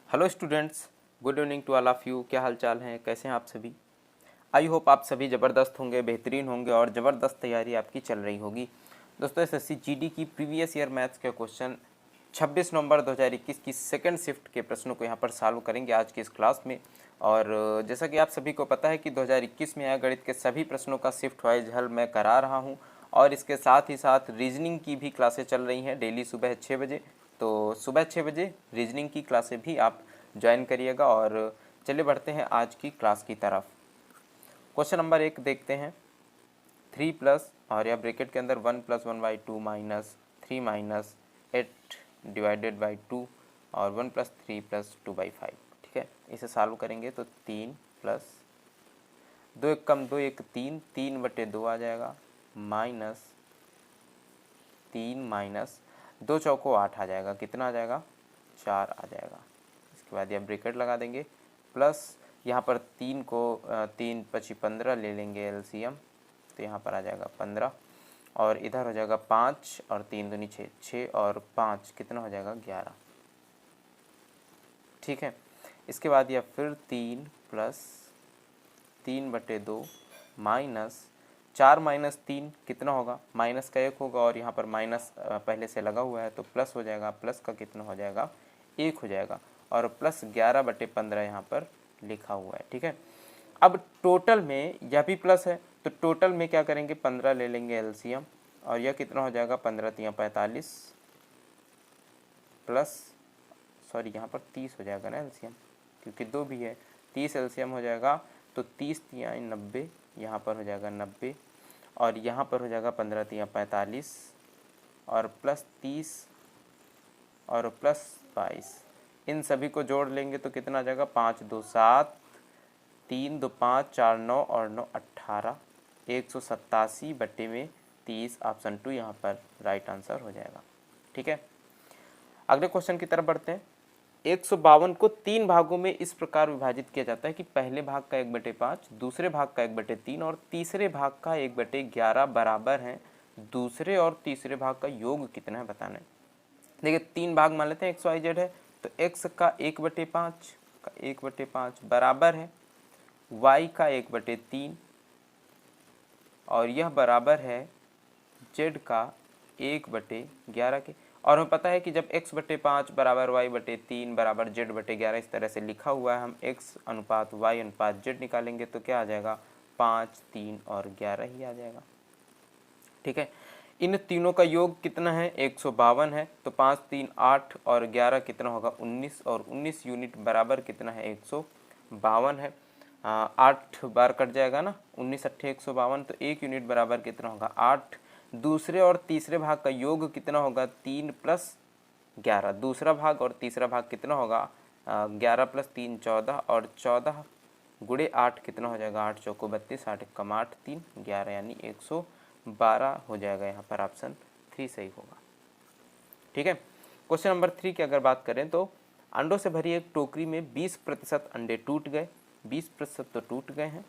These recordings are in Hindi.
Hello students, good evening to all of you. क्या हाल चाल हैं, कैसे हैं आप सभी। आई होप आप सभी ज़बरदस्त होंगे, बेहतरीन होंगे और ज़बरदस्त तैयारी आपकी चल रही होगी। दोस्तों, एसएससी जीडी की प्रीवियस ईयर मैथ्स के क्वेश्चन 26 नवंबर 2021 की सेकंड शिफ्ट के प्रश्नों को यहाँ पर सॉल्व करेंगे आज की इस क्लास में। और जैसा कि आप सभी को पता है कि 2021 में आया गणित के सभी प्रश्नों का शिफ्ट वाइज हल मैं करा रहा हूँ और इसके साथ ही साथ रीजनिंग की भी क्लासें चल रही हैं डेली सुबह 6 बजे। तो सुबह 6 बजे रीजनिंग की क्लासें भी आप ज्वाइन करिएगा। और चलिए बढ़ते हैं आज की क्लास की तरफ। क्वेश्चन नंबर 1 देखते हैं। 3 प्लस और या ब्रैकेट के अंदर 1 + 1/2 माइनस 3 माइनस 8 डिवाइडेड बाई 2 और 1 + 3 + 2/5। ठीक है, इसे सॉल्व करेंगे तो 3 प्लस 2 एक कम 2 एक 3 3/2 आ जाएगा माइनस 3 माइनस 2 चौको 8 आ जाएगा। कितना आ जाएगा? 4 आ जाएगा। इसके बाद यह ब्रैकेट लगा देंगे प्लस यहाँ पर 3 को 3 × 5 = 15 ले लेंगे एलसीएम, तो यहाँ पर आ जाएगा 15 और इधर हो जाएगा 5 और 3 दूनी 6 6 और 5 कितना हो जाएगा? 11। ठीक है, इसके बाद यह फिर 3 प्लस 3/2 माइनस 4 माइनस 3 कितना होगा? माइनस का 1 होगा और यहाँ पर माइनस पहले से लगा हुआ है तो प्लस हो जाएगा। प्लस का कितना हो जाएगा? 1 हो जाएगा और प्लस 11/15 यहाँ पर लिखा हुआ है। ठीक है, अब टोटल में यह भी प्लस है तो टोटल में क्या करेंगे? 15 ले लेंगे एलसीएम और यह कितना हो जाएगा? 15 × 3 = 45 प्लस सॉरी यहाँ पर 30 हो जाएगा ना एलसीएम, क्योंकि 2 भी है। 30 एलसीएम हो जाएगा तो 30 × 3 = 90, यहाँ पर हो जाएगा 90 और यहाँ पर हो जाएगा 15 × 3 = 45 और प्लस 30 और प्लस 22। इन सभी को जोड़ लेंगे तो कितना आ जाएगा? 5 × 2 = 7, 3 × 2 = 5, 4 × 9 और 9 = 18, 187/30 ऑप्शन 2 यहाँ पर राइट आंसर हो जाएगा। ठीक है, अगले क्वेश्चन की तरफ बढ़ते हैं। 152 को 3 भागों में इस प्रकार विभाजित किया जाता है कि पहले भाग का 1/5, दूसरे भाग का 1/3 और तीसरे भाग का 1/11 बराबर हैं। दूसरे और तीसरे भाग का योग कितना है बताना है। देखिए 3 भाग मान लेते हैं, एक्स वाई जेड है तो x का 1/5 बराबर है y का 1/3 और यह बराबर है z का 1/11 के। और हमें पता है कि जब x/5 बराबर y/3 बराबर z/11 इस तरह से लिखा हुआ है, हम x अनुपात y अनुपात z निकालेंगे तो क्या आ जाएगा? 5, 3 और 11 ही आ जाएगा। ठीक है, इन तीनों का योग कितना है? 152 है तो 5, 3, 8 और 11 कितना होगा? 19 और 19 यूनिट बराबर कितना है? 152 है। 8 बार कट जाएगा ना, 19 × 8 = 152 तो 1 यूनिट बराबर कितना होगा? 8। दूसरे और तीसरे भाग का योग कितना होगा? 3 + 11। दूसरा भाग और तीसरा भाग कितना होगा? 11 + 3 = 14 और 14 × 8 कितना हो जाएगा? 8 चौको 32, 8 एकम 8, 3 11 यानी 112 हो जाएगा। यहाँ पर ऑप्शन 3 सही होगा। ठीक है, क्वेश्चन नंबर 3 की अगर बात करें तो अंडों से भरी एक टोकरी में 20% अंडे टूट गए, 20% तो टूट गए हैं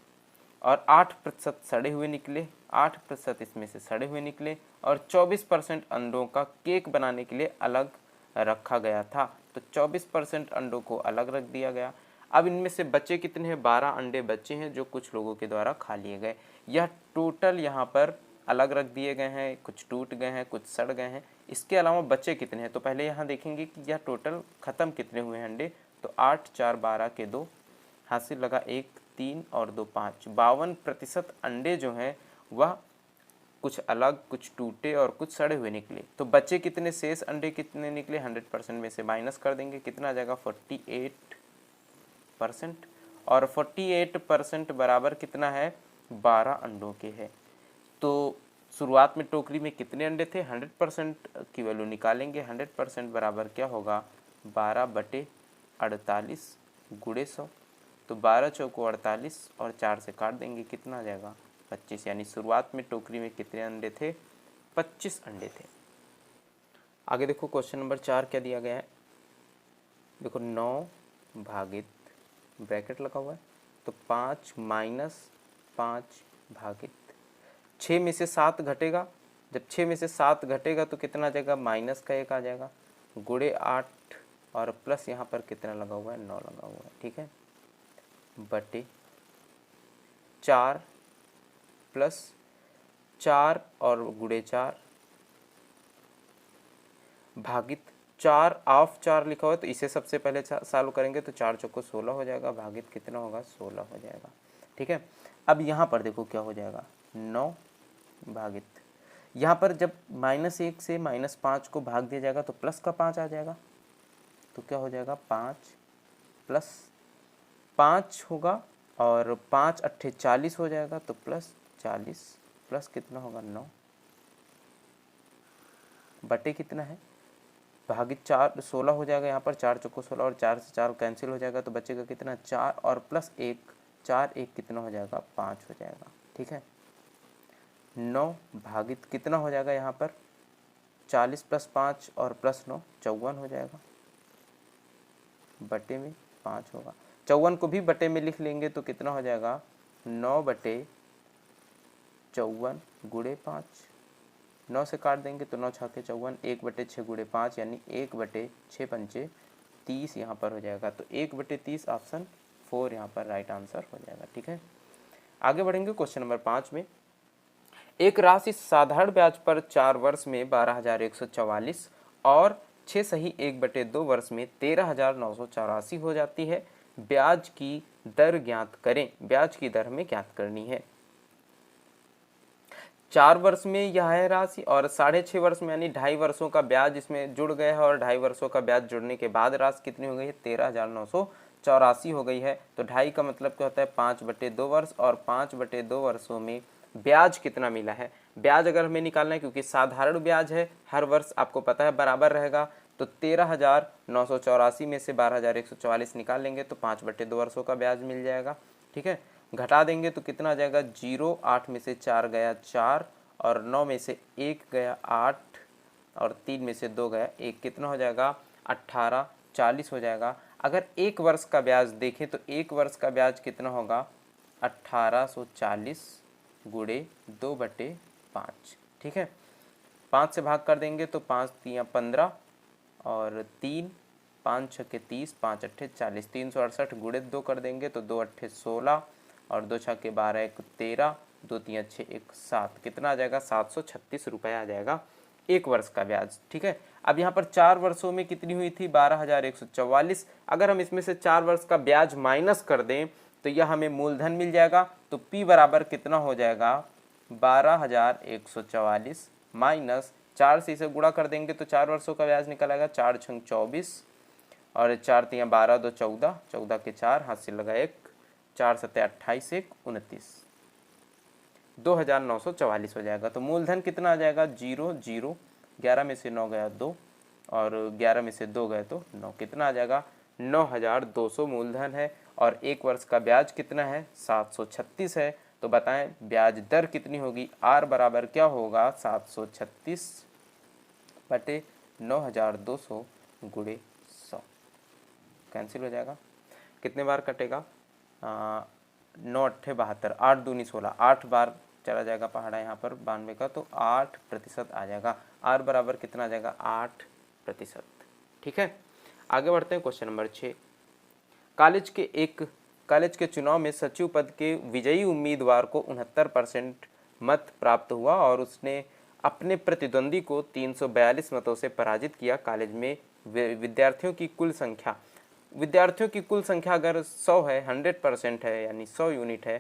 और 8% सड़े हुए निकले, 8% इसमें से सड़े हुए निकले और 24% अंडों का केक बनाने के लिए अलग रखा गया था। तो 24% अंडों को अलग रख दिया गया। अब इनमें से बचे कितने हैं? 12 अंडे बचे हैं जो कुछ लोगों के द्वारा खा लिए गए। यह टोटल यहाँ पर अलग रख दिए गए हैं, कुछ टूट गए हैं, कुछ सड़ गए हैं। इसके अलावा बचे कितने हैं? तो पहले यहाँ देखेंगे कि यह टोटल ख़त्म कितने हुए हैं अंडे। तो 8, 4, 12 के 2 हासिल लगा 1, 3 और 2 5। 52% अंडे जो हैं वह कुछ अलग, कुछ टूटे और कुछ सड़े हुए निकले। तो बचे कितने? शेष अंडे कितने निकले? 100% में से माइनस कर देंगे, कितना आ जाएगा? 48%। और 48% बराबर कितना है? 12 अंडों के है। तो शुरुआत में टोकरी में कितने अंडे थे? 100% की वैल्यू निकालेंगे। 100% बराबर क्या होगा? 12/48 × 100। तो 12 चौको 48 और 4 से काट देंगे, कितना आ जाएगा? 25। यानी शुरुआत में टोकरी में कितने अंडे थे? 25 अंडे थे। आगे देखो क्वेश्चन नंबर 4 क्या दिया गया है। देखो 9 भागित ब्रैकेट लगा हुआ है तो 5 माइनस 5 भागित 6 में से 7 घटेगा। जब 6 में से 7 घटेगा तो कितना आ जाएगा? -1 आ जाएगा। × 8 और प्लस यहाँ पर कितना लगा हुआ है, 9 लगा हुआ है, ठीक है, बटे 4 प्लस 4 और गुणे 4 भागित 4 ऑफ 4 लिखा हुआ है, तो इसे सबसे पहले सॉल्व करेंगे तो 4 चौको 16 हो जाएगा, भागित कितना होगा, 16 हो जाएगा, ठीक है। अब यहाँ पर देखो क्या हो जाएगा, 9 भागित, यहाँ पर जब -1 से -5 को भाग दिया जाएगा तो प्लस का 5 आ जाएगा, तो क्या हो जाएगा, 5 प्लस 5 होगा और 5 अट्ठे 40 हो जाएगा, तो प्लस 40 प्लस कितना होगा, 9 बटे कितना है, भागित 4 16 हो जाएगा, यहाँ पर 4 चौको 16 और 4 से 4 कैंसिल हो जाएगा, तो बचेगा कितना, 4 और प्लस 1, 4 1 कितना हो जाएगा, 5 हो जाएगा, ठीक है। 9 भागित कितना हो जाएगा, यहाँ पर 40 प्लस 5 और प्लस 9 54 हो जाएगा, बटे में 5 होगा, 54 को भी बटे में लिख लेंगे तो कितना हो जाएगा, 9 बटे 54 गुणे 5, 9 से काट देंगे तो 9 छाके 54, 1 बटे 6 गुणे 5 यानी 1 बटे 6 पंचे 30 यहाँ पर हो जाएगा, तो 1 बटे 30 ऑप्शन 4 यहाँ पर राइट आंसर हो जाएगा, ठीक है। आगे बढ़ेंगे क्वेश्चन नंबर 5 में, एक राशि साधारण ब्याज पर 4 वर्ष में 12,144 और 6 सही 1/2 वर्ष में 13,984 हो जाती है, ब्याज की दर ज्ञात करें। ब्याज की दर हमें ज्ञात करनी है। 4 वर्ष में यह है राशि और 6.5 वर्ष में यानी 2.5 वर्षों का ब्याज इसमें जुड़ गया है और 2.5 वर्षों का ब्याज जुड़ने के बाद राशि कितनी हो गई है, 13,984 हो गई है। तो 2.5 का मतलब क्या होता है, 5/2 वर्ष और 5/2 वर्षों में ब्याज कितना मिला है। ब्याज अगर हमें निकालना है, क्योंकि साधारण ब्याज है, हर वर्ष आपको पता है बराबर रहेगा, तो 13,984 में से 12,144 निकाल लेंगे तो 5/2 वर्षों का ब्याज मिल जाएगा, ठीक है। घटा देंगे तो कितना आ जाएगा, 0, 8 में से 4 गया 4 और 9 में से 1 गया 8 और 3 में से 2 गया 1, कितना हो जाएगा, 18, 40 हो जाएगा। अगर 1 वर्ष का ब्याज देखें तो 1 वर्ष का ब्याज कितना होगा, 1840 गुणे 2/5, ठीक है। 5 से भाग कर देंगे तो 5 3 15 और 3 5 6 30, 5 8 40, 368 गुणे 2 कर देंगे तो 2 8 16 और 2 6 12 1 13, 2 3 6 1 7, कितना आ जाएगा, 736 रुपये आ जाएगा 1 वर्ष का ब्याज, ठीक है। अब यहाँ पर 4 वर्षों में कितनी हुई थी, 12,144। अगर हम इसमें से 4 वर्ष का ब्याज माइनस कर दें तो यह हमें मूलधन मिल जाएगा, तो P बराबर कितना हो जाएगा, 12,144 माइनस 4 से इसे गुणा कर देंगे तो 4 वर्षों का ब्याज निकल आएगा, 4 छंग 24 और 4 3 12, 2 14, 14 के 4 हाथ से लगा 1, 4 7 28, 1 29, 2,944 हो जाएगा। तो मूलधन कितना आ जाएगा, 0 0, 11 में से 9 गया 2 और 11 में से 2 गए तो 9, कितना आ जाएगा, 9,200 मूलधन है और 1 वर्ष का ब्याज कितना है, 736 है। तो बताएं ब्याज दर कितनी होगी, R बराबर क्या होगा, 736 बटे 9,200 गुणे 100, कैंसिल हो जाएगा, कितने बार कटेगा, 9 8 72, 8 दूनी 16, 8 बार चला जाएगा पहाड़ा यहाँ पर 92 का, तो 8% आ जाएगा। R बराबर कितना आ जाएगा, 8%, ठीक है। आगे बढ़ते हैं क्वेश्चन नंबर 6, कॉलेज के चुनाव में सचिव पद के विजयी उम्मीदवार को 69% मत प्राप्त हुआ और उसने अपने प्रतिद्वंदी को 342 मतों से पराजित किया। कॉलेज में विद्यार्थियों की कुल संख्या अगर 100 है, 100% है यानी 100 यूनिट है,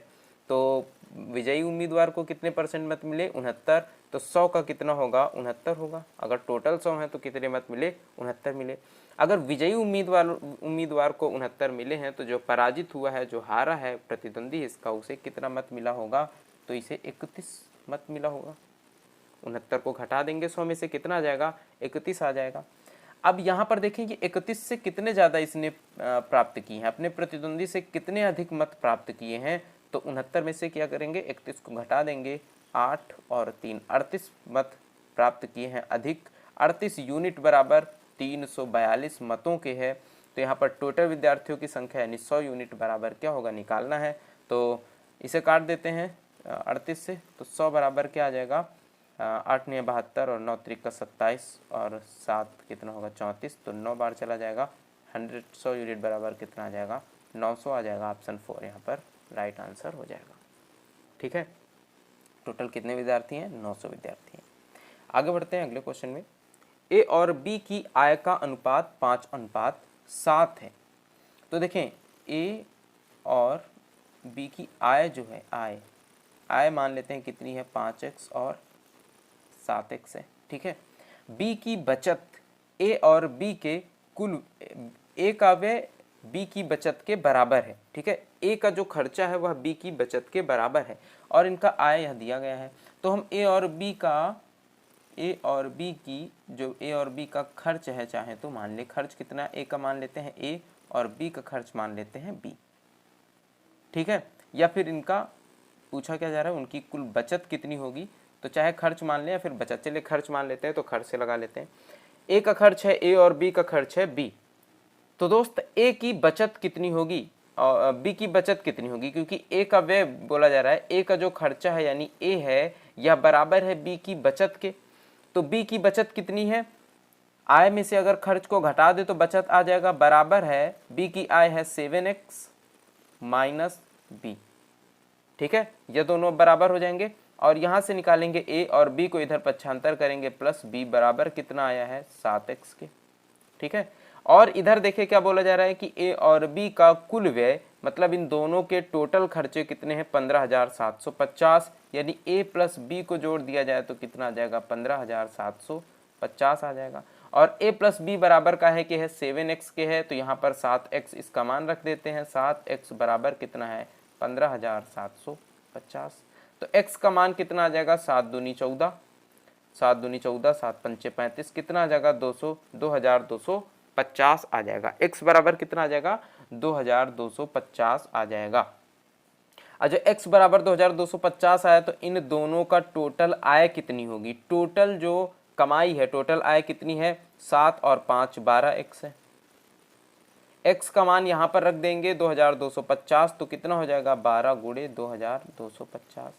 तो विजयी उम्मीदवार को कितने परसेंट मत मिले, 69, तो 100 का कितना होगा, 69 होगा। अगर टोटल 100 है तो कितने मत मिले, 69 मिले। अगर विजयी उम्मीदवार को 69 मिले हैं तो जो पराजित हुआ है, जो हारा है प्रतिद्वंदी इसका, उसे कितना मत मिला होगा, तो इसे 31 मत मिला होगा। 69 को घटा देंगे 100 में से, कितना आ जाएगा, 31 आ जाएगा। अब यहाँ पर देखें कि 31 से कितने ज़्यादा इसने प्राप्त किए हैं, अपने प्रतिद्वंदी से कितने अधिक मत प्राप्त किए हैं, तो 69 में से क्या करेंगे, 31 को घटा देंगे, 8 और 3, 38 मत प्राप्त किए हैं अधिक। 38 यूनिट बराबर 342 मतों के है, तो यहाँ पर टोटल विद्यार्थियों की संख्या यानी 100 यूनिट बराबर क्या होगा, निकालना है। तो इसे काट देते हैं 38 से, तो 100 बराबर क्या आ जाएगा, 8 9 72 और 9 3 27 और 7 कितना होगा, 34, तो 9 बार चला जाएगा 100 यूनिट बराबर कितना आ जाएगा, 900 आ जाएगा। ऑप्शन 4 यहाँ पर राइट आंसर हो जाएगा। ठीक है, टोटल कितने विद्यार्थी हैं, 900 विद्यार्थी हैं। आगे बढ़ते हैं अगले क्वेश्चन में। ए और बी की आय का अनुपात 5:7 है। तो देखें ए और बी की आय जो है, आय मान लेते हैं कितनी है, 5x और 7x है। ठीक है, बी की बचत ए और बी के कुल, ए का व्यय बी की बचत के बराबर है। ठीक है, ए का जो खर्चा है वह बी की बचत के बराबर है और इनका आय यह दिया गया है। तो हम ए और बी का खर्च है, चाहे तो मान ले खर्च कितना, ए का मान लेते हैं ए और बी का खर्च मान लेते हैं बी। ठीक है, या फिर इनका पूछा क्या जा रहा है, उनकी कुल बचत कितनी होगी, तो चाहे खर्च मान ले या फिर बचत। चलिए खर्च मान लेते हैं, तो खर्च से लगा लेते हैं। ए का खर्च है ए और बी का खर्च है बी। तो दोस्त ए की बचत कितनी होगी और बी की बचत कितनी होगी, क्योंकि ए का व्यय बोला जा रहा है, ए का जो खर्चा है यानी ए है यह बराबर है बी की बचत के। तो बी की बचत कितनी है, आय में से अगर खर्च को घटा दे तो बचत आ जाएगा, बराबर है बी की आय है 7x माइनस बी। ठीक है, ये दोनों बराबर हो जाएंगे और यहां से निकालेंगे ए और बी को, इधर पक्षांतर करेंगे, प्लस बी बराबर कितना आया है, 7x के। ठीक है, और इधर देखिए क्या बोला जा रहा है कि ए और बी का कुल व्यय, मतलब इन दोनों के टोटल खर्चे कितने हैं, 15,750, यानी ए प्लस बी को जोड़ दिया जाए तो कितना आ जाएगा, 15,750 आ जाएगा। और ए प्लस बी बराबर का है कि है 7x के है, तो यहाँ पर 7x इसका मान रख देते हैं। 7x बराबर कितना है, 15,750। तो x का मान कितना आ जाएगा, 7 दूनी 14, 7 दूनी 14, 7 पंचे 35, कितना आ जाएगा, 2250 आ जाएगा। x बराबर कितना आ जाएगा, 2250 आ जाएगा। अच्छा, x बराबर 2250 आया तो इन दोनों का टोटल आय कितनी होगी, टोटल जो कमाई है, टोटल आय कितनी है, 7 और 5 12x है। x का मान यहाँ पर रख देंगे 2250, तो कितना हो जाएगा, 12 गुणे 2250,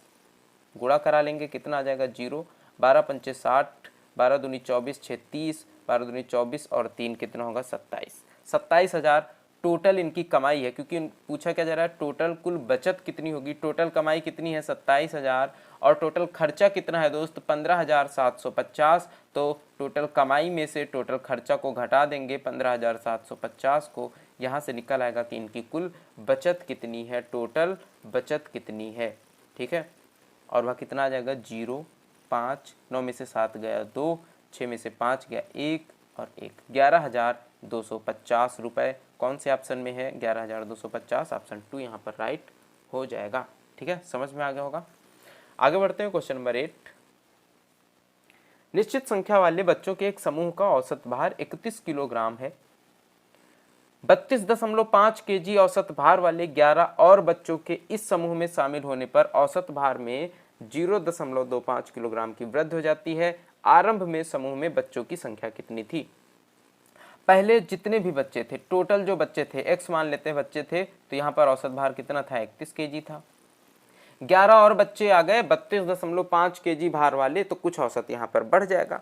गुणा करा लेंगे, कितना आ जाएगा 0, 12 पंचे 60, 12 दूनी 24, 6 30, 12 दूनी 24 और 3 कितना होगा, 27। 27,000 टोटल इनकी कमाई है, क्योंकि पूछा क्या जा रहा है, टोटल कुल बचत कितनी होगी, टोटल कमाई कितनी है 27,000 और टोटल खर्चा कितना है दोस्त, 15,750। तो टोटल कमाई में से टोटल खर्चा को घटा देंगे 15,750 को, यहाँ से निकल आएगा कि इनकी कुल बचत कितनी है, टोटल बचत कितनी है। ठीक है, और वह कितना आ जाएगा, 0, 5, 9 में से 7 गया 2, 6 में से 5 गया 1 और 1, 11,250 रुपये। कौन से ऑप्शन में है, 11,250, ऑप्शन 2 यहाँ पर राइट हो जाएगा। ठीक है, समझ में आ गया होगा। आगे बढ़ते हैं, क्वेश्चन नंबर 8। निश्चित संख्या वाले बच्चों के एक समूह का औसत भार 31 किलोग्राम है। 32.5 केजी औसत भार वाले 11 और बच्चों के इस समूह में शामिल होने पर औसत भार में 0.25 किलोग्राम की वृद्धि हो जाती है। आरंभ में समूह में बच्चों की संख्या कितनी थी। पहले जितने भी बच्चे थे, टोटल जो बच्चे थे, x मान लेते हैं बच्चे थे, तो यहाँ पर औसत भार कितना था, 31 केजी था। 11 और बच्चे आ गए 32.5 केजी भार वाले, तो कुछ औसत यहाँ पर बढ़ जाएगा।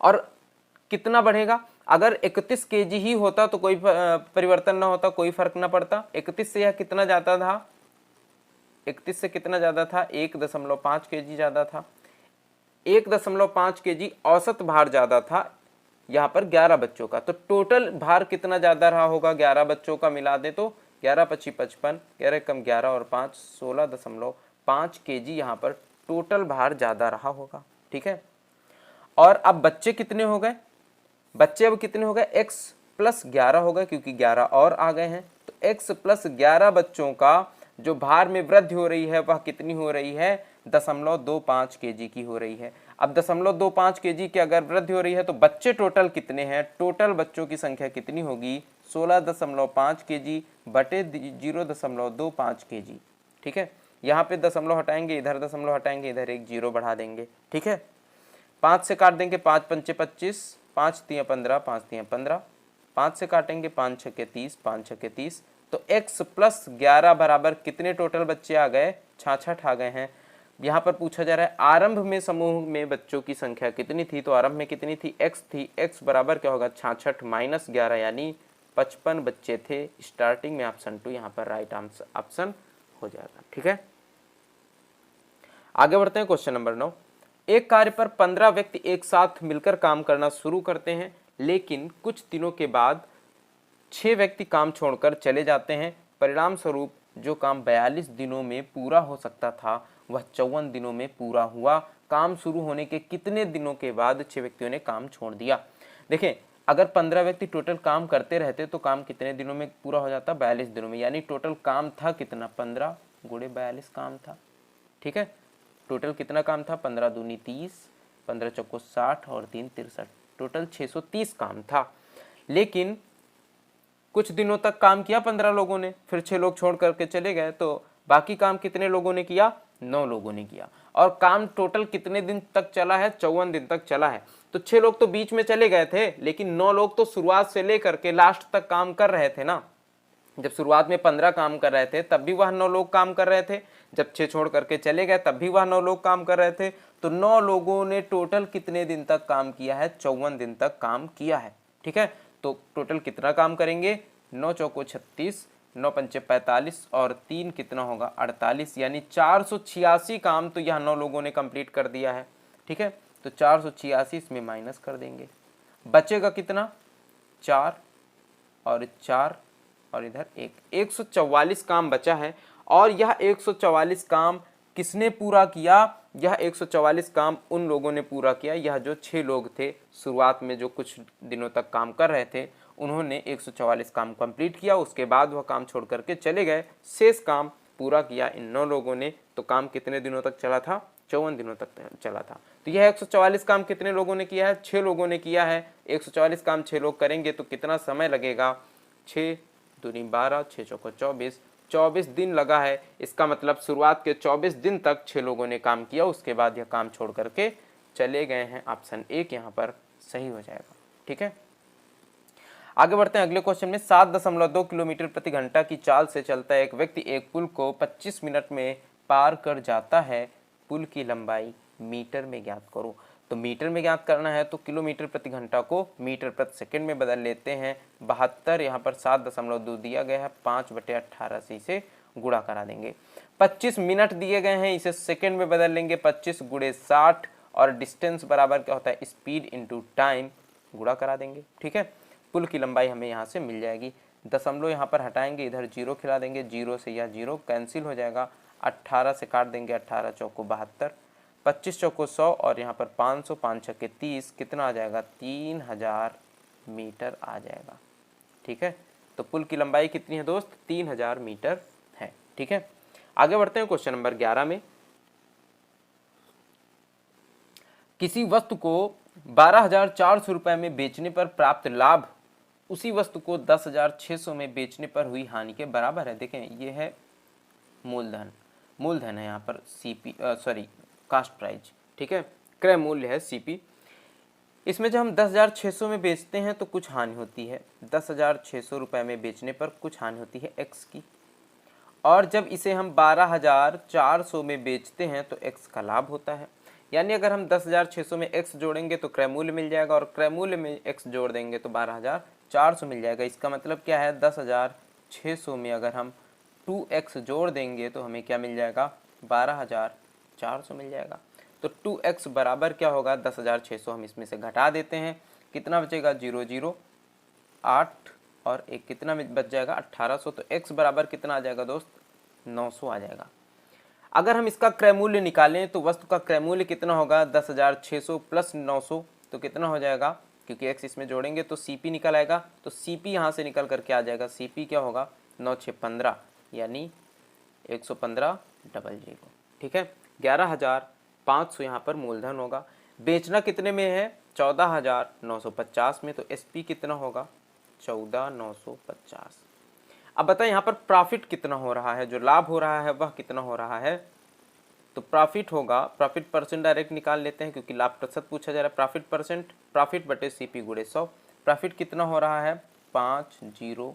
और कितना बढ़ेगा, अगर 31 केजी ही होता तो कोई परिवर्तन ना होता, कोई फर्क ना पड़ता। 31 से यह कितना ज्यादा था, 31 से कितना ज्यादा था, 1.5 केजी ज्यादा था। 1.5 केजी औसत भार ज्यादा था यहाँ पर 11 बच्चों का, तो टोटल भार कितना ज्यादा रहा होगा, 11 बच्चों का मिला दे तो 11 25 55, 11 कम 11 और 5 16.5 केजी यहाँ पर टोटल भार ज्यादा रहा होगा। ठीक है, और अब बच्चे कितने हो गए, बच्चे अब कितने हो गए, x प्लस 11 हो गए, क्योंकि 11 और आ गए हैं। तो x प्लस 11 बच्चों का जो भार में वृद्धि हो रही है वह कितनी हो रही है, 0.25 केजी की हो रही है। अब 0.25 केजी की अगर वृद्धि हो रही है तो बच्चे टोटल कितने हैं, टोटल बच्चों की संख्या कितनी होगी, 16.5 केजी बटे 0.25 केजी। ठीक है, यहाँ पे दशमलव हटाएंगे, इधर दशमलव हटाएंगे, इधर एक 0 बढ़ा देंगे। ठीक है, 5 से काट देंगे, 5 पंचे 25, 5 तिया 15, 5 तिया 15, 5 से काटेंगे, 5 छके 30, 5 छके 30। तो x प्लस 11 बराबर कितने टोटल बच्चे आ गए, 66 आ गए हैं। यहाँ पर पूछा जा रहा है आरंभ में समूह में बच्चों की संख्या कितनी थी, तो आरंभ में कितनी थी, x थी। x बराबर क्या होगा 66 माइनस 11 यानी 55 बच्चे थे स्टार्टिंग में। ऑप्शन 2 यहाँ पर राइट ऑप्शन हो जाएगा। ठीक है, आगे बढ़ते हैं। क्वेश्चन नंबर 9, एक कार्य पर 15 व्यक्ति एक साथ मिलकर काम करना शुरू करते हैं, लेकिन कुछ दिनों के बाद 6 व्यक्ति काम छोड़कर चले जाते हैं। परिणाम स्वरूप जो काम 42 दिनों में पूरा हो सकता था वह 54 दिनों में पूरा हुआ। काम शुरू होने के कितने दिनों के बाद 6 व्यक्तियों ने काम छोड़ दिया। देखें, अगर 15 व्यक्ति टोटल काम करते रहते तो काम कितने दिनों में पूरा हो जाता, 42 दिनों में। यानी टोटल काम था कितना, 15 गुणे 42 काम था। ठीक है, टोटल कितना काम था, 15 दूनी 30, 15 चौको 60 और 3 63, टोटल 630 काम था। लेकिन कुछ दिनों तक काम किया 15 लोगों ने, फिर 6 लोग छोड़ करके चले गए, तो बाकी काम कितने लोगों ने किया, 9 लोगों ने किया। और काम टोटल कितने दिन तक चला है, 54 दिन तक चला है। तो 6 लोग तो बीच में चले गए थे, लेकिन 9 लोग तो शुरुआत से लेकर के लास्ट तक काम कर रहे थे ना। जब शुरुआत में 15 काम कर रहे थे तब भी वह 9 लोग काम कर रहे थे, जब 6 छोड़ करके चले गए तब भी वह 9 लोग काम कर रहे थे। तो 9 लोगों ने टोटल कितने दिन तक काम किया है, 54 दिन तक काम किया है। ठीक है, तो टोटल कितना काम करेंगे, 9 चौको 36, 9 पंचे 45 और 3 कितना होगा 48, यानी 486 काम तो यह 9 लोगों ने कंप्लीट कर दिया है। ठीक है, तो 486 इसमें माइनस कर देंगे, बचेगा कितना 4 और 4 और इधर 144 काम बचा है। और यह 144 काम किसने पूरा किया, यह 144 काम उन लोगों ने पूरा किया, यह जो 6 लोग थे शुरुआत में जो कुछ दिनों तक काम कर रहे थे, उन्होंने 144 काम कंप्लीट किया। उसके बाद वह काम छोड़ करके चले गए, शेष काम पूरा किया इन 9 लोगों ने। तो काम कितने दिनों तक चला था, 54 दिनों तक चला था। तो यह 144 काम कितने लोगों ने किया है, 6 लोगों ने किया है। 144 काम 6 लोग करेंगे तो कितना समय लगेगा, 6 दूनी 12, 6 चौको 24, 24 दिन लगा है। इसका मतलब शुरुआत के 24 दिन तक 6 लोगों ने काम किया, उसके बाद यह काम छोड़ करके चले गए हैं। ऑप्शन 1 यहाँ पर सही हो जाएगा। ठीक है, आगे बढ़ते हैं अगले क्वेश्चन में। 7.2 किलोमीटर प्रति घंटा की चाल से चलता एक व्यक्ति एक पुल को 25 मिनट में पार कर जाता है। पुल की लंबाई मीटर में ज्ञात करो। तो मीटर में ज्ञात करना है तो किलोमीटर प्रति घंटा को मीटर प्रति सेकंड में बदल लेते हैं। 72 यहाँ पर 7.2 दिया गया है, 5/18 से इसे गुणा करा देंगे। 25 मिनट दिए गए हैं, इसे सेकंड में बदल लेंगे, 25 गुणे 60 और डिस्टेंस बराबर क्या होता है, स्पीड इंटू टाइम, गुणा करा देंगे। ठीक है, पुल की लंबाई हमें यहाँ से मिल जाएगी। दशमलव यहाँ पर हटाएंगे, इधर 0 खिला देंगे, 0 से यह 0 कैंसिल हो जाएगा। 18 से काट देंगे, 18 चौको 72, 25 चौको 100 और यहाँ पर 500, 5 छक्के 30, कितना आ जाएगा 3000 मीटर आ जाएगा। ठीक है, तो पुल की लंबाई कितनी है दोस्त, 3000 मीटर है। ठीक है, आगे बढ़ते हैं क्वेश्चन नंबर 11 में। किसी वस्तु को 12,400 रुपये में बेचने पर प्राप्त लाभ उसी वस्तु को 10,600 में बेचने पर हुई हानि के बराबर है। देखें, ये है मूलधन है यहाँ पर सीपी, सॉरी कास्ट प्राइस। ठीक है, क्रय मूल्य है सीपी। इसमें जब हम 10,600 में बेचते हैं तो कुछ हानि होती है, 10,600 रुपये में बेचने पर कुछ हानि होती है एक्स की। और जब इसे हम 12,400 में बेचते हैं तो एक्स का लाभ होता है। यानी अगर हम 10,600 में एक्स जोड़ेंगे तो क्रय मूल्य मिल जाएगा, और क्रय मूल्य में एक्स जोड़ देंगे तो 12,400 मिल जाएगा। इसका मतलब क्या है, 10,600 में अगर हम 2x जोड़ देंगे तो हमें क्या मिल जाएगा, 12,400 मिल जाएगा। तो 2x बराबर क्या होगा, 10,600 हम इसमें से घटा देते हैं, कितना बचेगा 0 0 8 और एक कितना बच जाएगा 1800। तो x बराबर कितना आ जाएगा दोस्त, 900 आ जाएगा। अगर हम इसका क्रय मूल्य निकालें तो वस्तु का क्रय मूल्य कितना होगा, 10,600 प्लस 900 तो कितना हो जाएगा, क्योंकि x इसमें जोड़ेंगे तो CP निकल आएगा। तो CP यहाँ से निकल करके आ जाएगा, CP क्या होगा 9 6 15 यानी 115,000। ठीक है, 11,500 यहाँ पर मूलधन होगा। बेचना कितने में है, 14,950 में, तो SP कितना होगा 14,950। अब बताएं यहाँ पर प्रॉफिट कितना हो रहा है, जो लाभ हो रहा है वह कितना हो रहा है। तो प्रॉफिट होगा, प्रॉफिट परसेंट डायरेक्ट निकाल लेते हैं क्योंकि लाभ प्रतिशत पूछा जा रहा है। प्रॉफिट परसेंट, प्रॉफिट बटे CP गुणे 100। प्रॉफिट कितना हो रहा है 5043,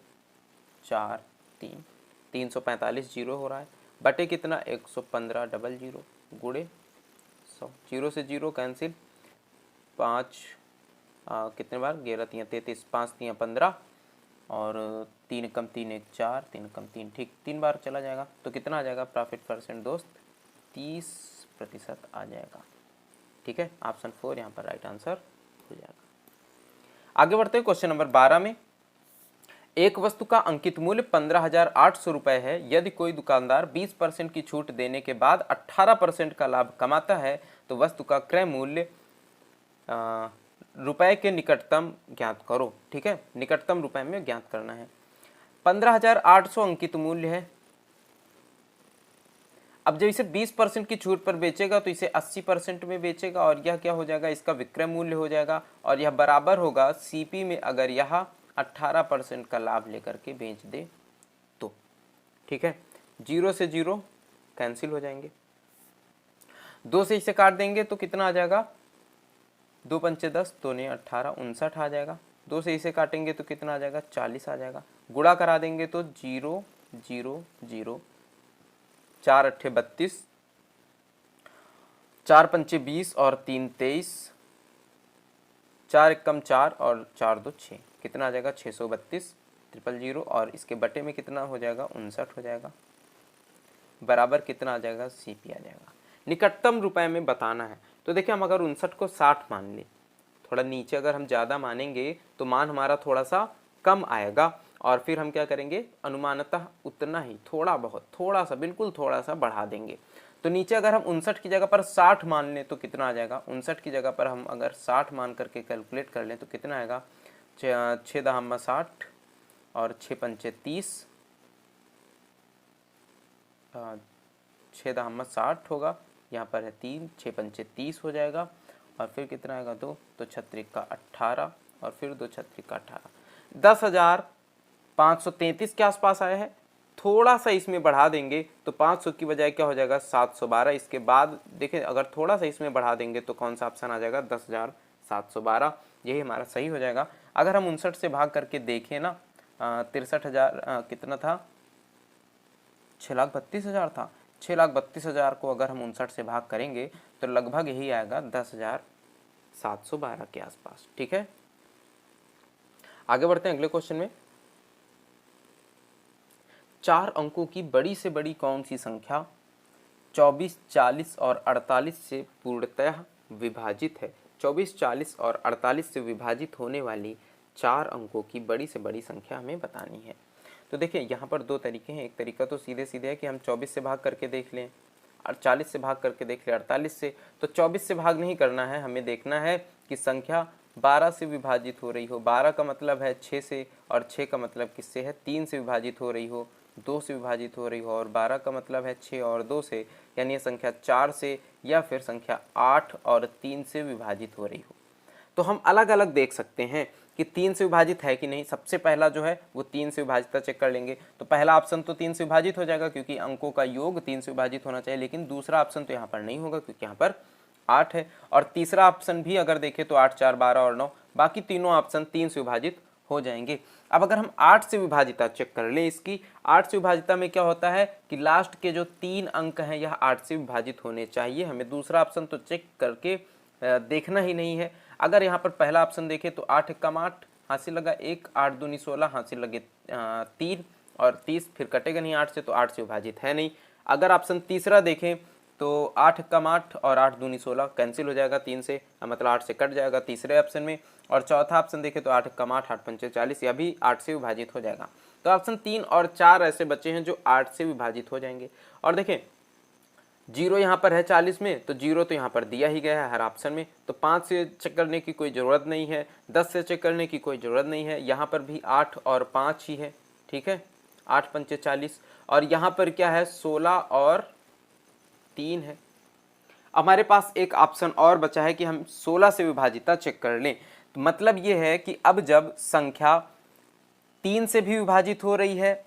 345 जीरो हो रहा है, बटे कितना 115,000। गुणे 100, 0 से 0 कैंसिल, 5 कितने बार 11 3 33, 5 3 15 और 3 कम 3 1 4, 3 कम 3 ठीक 3 बार चला जाएगा। तो कितना आ जाएगा प्रॉफिट परसेंट दोस्त, 30% आ जाएगा। ठीक है, ऑप्शन 4 यहाँ पर राइट आंसर हो जाएगा। आगे बढ़ते हैं क्वेश्चन नंबर 12 में। एक वस्तु का अंकित मूल्य 15,800 रुपये है। यदि कोई दुकानदार 20% की छूट देने के बाद 18% का लाभ कमाता है तो वस्तु का क्रय मूल्य रुपए के निकटतम ज्ञात करो। ठीक है, निकटतम रुपए में ज्ञात करना है। 15,800 अंकित मूल्य है। अब जब इसे 20% की छूट पर बेचेगा तो इसे 80% में बेचेगा और यह क्या हो जाएगा, इसका विक्रय मूल्य हो जाएगा और यह बराबर होगा सीपी में अगर यह 18% का लाभ लेकर के बेच दे तो। ठीक है, 0 से 0 कैंसिल हो जाएंगे, 2 से इसे काट देंगे तो कितना आ जाएगा, 2 पंचे 10, 2 ने 18, 59 आ जाएगा। 2 से इसे काटेंगे तो कितना आ जाएगा, 40 आ जाएगा। गुणा करा देंगे तो 0 0 0, 4 अट्ठे 32, 4 पंचे 20 और 3 23, 4 एक कम 4 और 4 2 6, कितना आ जाएगा 632 000 और इसके बटे में कितना हो जाएगा 59 हो जाएगा, बराबर कितना आ जाएगा सीपी आ जाएगा। निकटतम रुपए में बताना है। तो देखिए हम अगर 59 को 60 मान ले, थोड़ा नीचे अगर हम ज़्यादा मानेंगे तो मान हमारा थोड़ा सा कम आएगा और फिर हम क्या करेंगे, अनुमानतः उतना ही थोड़ा बहुत थोड़ा सा बिल्कुल थोड़ा सा बढ़ा देंगे। तो नीचे अगर हम 59 की जगह पर 60 मान लें तो कितना आ जाएगा, 59 की जगह पर हम अगर 60 मान करके कैलकुलेट कर लें तो कितना आएगा, 6 दहम्मा 60 और 6 पंचे 30, 6 दहम्मा 60 होगा, यहाँ पर है 3, 6 पंचे 30 हो जाएगा और फिर कितना आएगा 2, तो 6 का 18 और फिर 2 6 का 18, 10,533 के आसपास आया है। थोड़ा सा इसमें बढ़ा देंगे तो 500 की बजाय क्या हो जाएगा 712। इसके बाद देखिए अगर थोड़ा सा इसमें बढ़ा देंगे तो कौन सा ऑप्शन आ जाएगा 10,712, यही हमारा सही हो जाएगा। अगर हम 59 से भाग करके देखें ना, 63,000 कितना था, 6,32,000 था। 6,32,000 को अगर हम 59 से भाग करेंगे तो लगभग यही आएगा 10,712 के आसपास। ठीक है, आगे बढ़ते हैं अगले क्वेश्चन में। 4 अंकों की बड़ी से बड़ी कौन सी संख्या 24, 40 और 48 से पूर्णतः विभाजित है। 24, 40 और 48 से विभाजित होने वाली 4 अंकों की बड़ी से बड़ी संख्या हमें बतानी है। तो देखिए यहाँ पर 2 तरीके हैं। एक तरीका तो सीधे सीधे है कि हम 24 से भाग करके देख लें और 40 से भाग करके देख लें 48 से। तो 24 से भाग नहीं करना है, हमें देखना है कि संख्या 12 से विभाजित हो रही हो। 12 का मतलब है 6 से और 6 का मतलब किससे है, 3 से विभाजित हो रही हो, 2 से विभाजित हो रही हो और 12 का मतलब है 6 और 2 से, यानी ये संख्या 4 से या फिर संख्या 8 और 3 से विभाजित हो रही हो। तो हम अलग अलग देख सकते हैं कि 3 से विभाजित है कि नहीं। सबसे पहला जो है वो 3 से विभाजित चेक कर लेंगे। तो पहला ऑप्शन तो 3 से विभाजित हो जाएगा क्योंकि अंकों का योग 3 से विभाजित होना चाहिए, लेकिन दूसरा ऑप्शन तो यहाँ पर नहीं होगा क्योंकि यहाँ पर 8 है। और तीसरा ऑप्शन भी अगर देखें तो 8 4 12 और 9, बाकी तीनों ऑप्शन 3 से विभाजित हो जाएंगे। अब अगर हम 8 से विभाजिता चेक कर लें, इसकी 8 से विभाजिता में क्या होता है कि लास्ट के जो 3 अंक हैं यह 8 से विभाजित होने चाहिए। हमें दूसरा ऑप्शन तो चेक करके देखना ही नहीं है। अगर यहाँ पर पहला ऑप्शन देखें तो 8 कम 8 हासिल लगा 1, 8 दूनी 16 हासिल लगे 3 और 30 फिर कटेगा नहीं 8 से, तो 8 से विभाजित है नहीं। अगर ऑप्शन तीसरा देखें तो 8 कम 8 और 8 दूनी 16 कैंसिल हो जाएगा 3 से, मतलब 8 से कट जाएगा तीसरे ऑप्शन में। और चौथा ऑप्शन देखें तो 8 कम 8 8 पंचे 40, यह भी 8 से विभाजित हो जाएगा। तो ऑप्शन 3 और 4 ऐसे बचे हैं जो 8 से विभाजित हो जाएंगे। और देखें 0 यहाँ पर है 40 में, तो 0 तो यहाँ पर दिया ही गया है हर ऑप्शन में, तो 5 से चेक करने की कोई ज़रूरत नहीं है, 10 से चेक करने की कोई ज़रूरत नहीं है। यहाँ पर भी 8 और 5 ही है, ठीक है, 8 पंचे 40। और यहाँ पर क्या है 16 और 3 है। हमारे पास एक ऑप्शन और बचा है कि हम 16 से विभाजिता चेक कर लें। तो मतलब ये है कि अब जब संख्या 3 से भी विभाजित हो रही है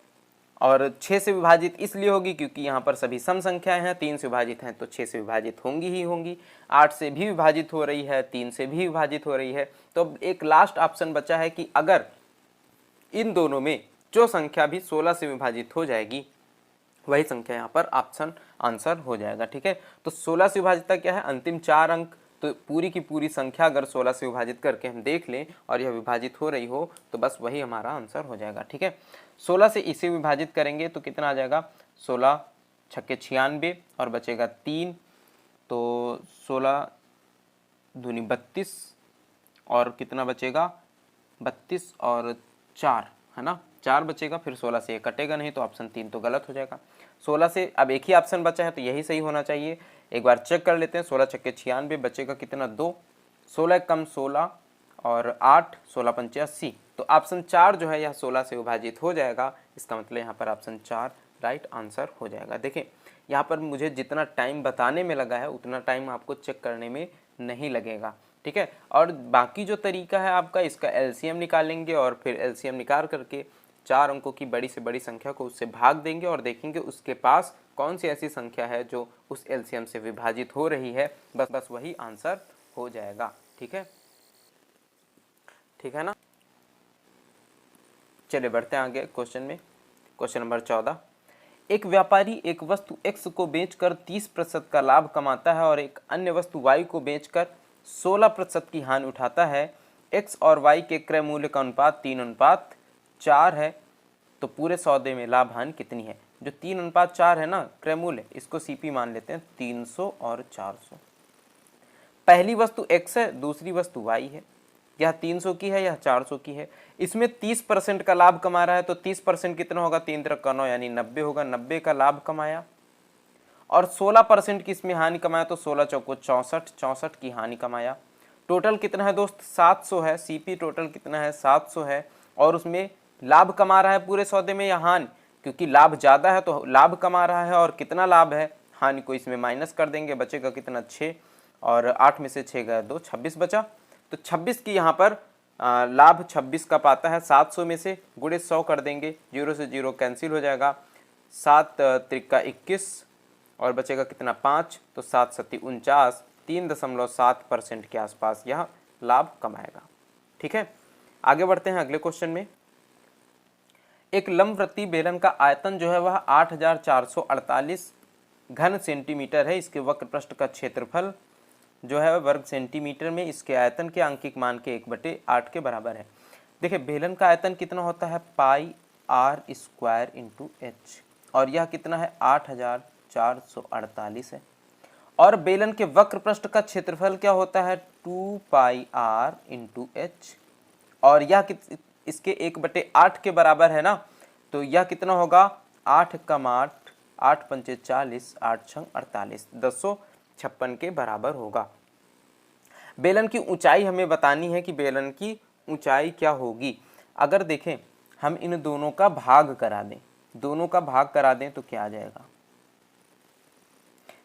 और 6 से विभाजित इसलिए होगी क्योंकि यहाँ पर सभी सम संख्याएं हैं, 3 से विभाजित हैं तो 6 से विभाजित होंगी ही होंगी। 8 से भी विभाजित हो रही है, 3 से भी विभाजित हो रही है। तो अब एक लास्ट ऑप्शन बचा है कि अगर इन दोनों में जो संख्या भी 16 से विभाजित हो जाएगी वही संख्या यहाँ पर ऑप्शन आंसर हो जाएगा। ठीक है, तो 16 से विभाजित क्या है, अंतिम 4 अंक। तो पूरी की पूरी संख्या अगर 16 से विभाजित करके हम देख लें और यह विभाजित हो रही हो तो बस वही हमारा आंसर हो जाएगा। ठीक है, 16 से इसे विभाजित करेंगे तो कितना आ जाएगा, 16 छक्के 96 और बचेगा 3, तो 16 दूनी 32 और कितना बचेगा, 32 और 4 है ना, 4 बचेगा, फिर 16 से ये कटेगा नहीं तो ऑप्शन 3 तो गलत हो जाएगा। 16 से अब एक ही ऑप्शन बचा है तो यही सही होना चाहिए। एक बार चेक कर लेते हैं, 16 छक्के 96 बचेगा कितना, 2, 16 कम 16 और 8, 16 पंचे 80, तो ऑप्शन 4 जो है यह 16 से विभाजित हो जाएगा। इसका मतलब यहाँ पर ऑप्शन 4 राइट आंसर हो जाएगा। देखें यहाँ पर मुझे जितना टाइम बताने में लगा है उतना टाइम आपको चेक करने में नहीं लगेगा। ठीक है, और बाकी जो तरीका है आपका, इसका एलसीएम निकालेंगे और फिर एलसीएम निकाल करके 4 अंकों की बड़ी से बड़ी संख्या को उससे भाग देंगे और देखेंगे उसके पास कौन सी ऐसी संख्या है जो उस एलसीएम से विभाजित हो रही है, बस वही आंसर हो जाएगा। ठीक है, ठीक है ना। चलिए बढ़ते हैं आगे क्वेश्चन में। क्वेश्चन नंबर 14, एक व्यापारी एक वस्तु x को बेचकर 30% का लाभ कमाता है और एक अन्य वस्तु y को बेचकर 16% की हानि उठाता है। x और y के क्रय मूल्य का अनुपात 3:4 है, तो पूरे सौदे में लाभ हानि कितनी है। जो 3:4 है ना क्रय मूल्य, इसको सीपी मान लेते हैं 300 और 400। पहली वस्तु x है, दूसरी वस्तु y है, यह 300 की है, यह 400 की है। इसमें 30% का लाभ कमा रहा है, तो 30% कितना होगा, 3 × 9 यानी 90 होगा, 90 का लाभ कमाया। और 16% की इसमें हानि कमाया, तो 16 चौको 64, 64 की हानि कमाया। टोटल कितना है दोस्त, 700 है। सीपी टोटल कितना है, 700 है। और उसमें लाभ कमा रहा है पूरे सौदे में या हानि, क्योंकि लाभ ज़्यादा है तो लाभ कमा रहा है। और कितना लाभ है, हानि को इसमें माइनस कर देंगे, बचेगा कितना, 6, और 8 में से 6 गया 2, 26 बचा। तो 26 की यहाँ पर लाभ 26 का पाता है, 700 में से गुणे 100 कर देंगे, 0 से 0 कैंसिल हो जाएगा, 7 त्रिका 21 और बचेगा कितना, 5, तो 7 सत्ती 49, 3.7% के आसपास यह लाभ कमाएगा। ठीक है, आगे बढ़ते हैं अगले क्वेश्चन में। एक लंबवृत्तीय बेलन का आयतन जो है वह 8448 घन सेंटीमीटर है। इसके वक्र पृष्ठ का क्षेत्रफल जो है वर्ग सेंटीमीटर में, इसके आयतन के आंकिक मान के 1/8 के बराबर है। देखिए बेलन का आयतन कितना होता है, पाई आर स्क्वायर इंटू एच, और यह कितना है, 8448 है। और बेलन के वक्र पृष्ठ का क्षेत्रफल क्या होता है, 2 पाई आर इंटू एच, और यह इसके 1/8 के बराबर है ना, तो यह कितना होगा, 8 कम 8, 8 पंचे 40, 8 छंग 48, 256 के बराबर होगा। बेलन की ऊंचाई हमें बतानी है कि बेलन की ऊंचाई क्या होगी। अगर देखें हम इन दोनों का भाग करा दें, दोनों का भाग करा दें तो क्या आ जाएगा,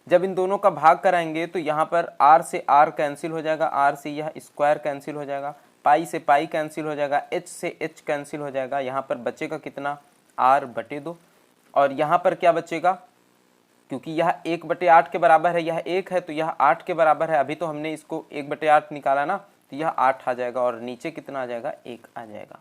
जब इन दोनों का भाग कराएंगे तो यहाँ पर r से r कैंसिल हो जाएगा, r से यह स्क्वायर कैंसिल हो जाएगा, पाई से पाई कैंसिल हो जाएगा, h से h कैंसिल हो जाएगा। यहाँ पर बचेगा कितना, r/2, और यहाँ पर क्या बचेगा, क्योंकि यह 1/8 के बराबर है, यह 1 है तो यह 8 के बराबर है। अभी तो हमने इसको 1/8 निकाला ना, तो यह 8 आ जाएगा और नीचे कितना आ जाएगा, 1 आ जाएगा।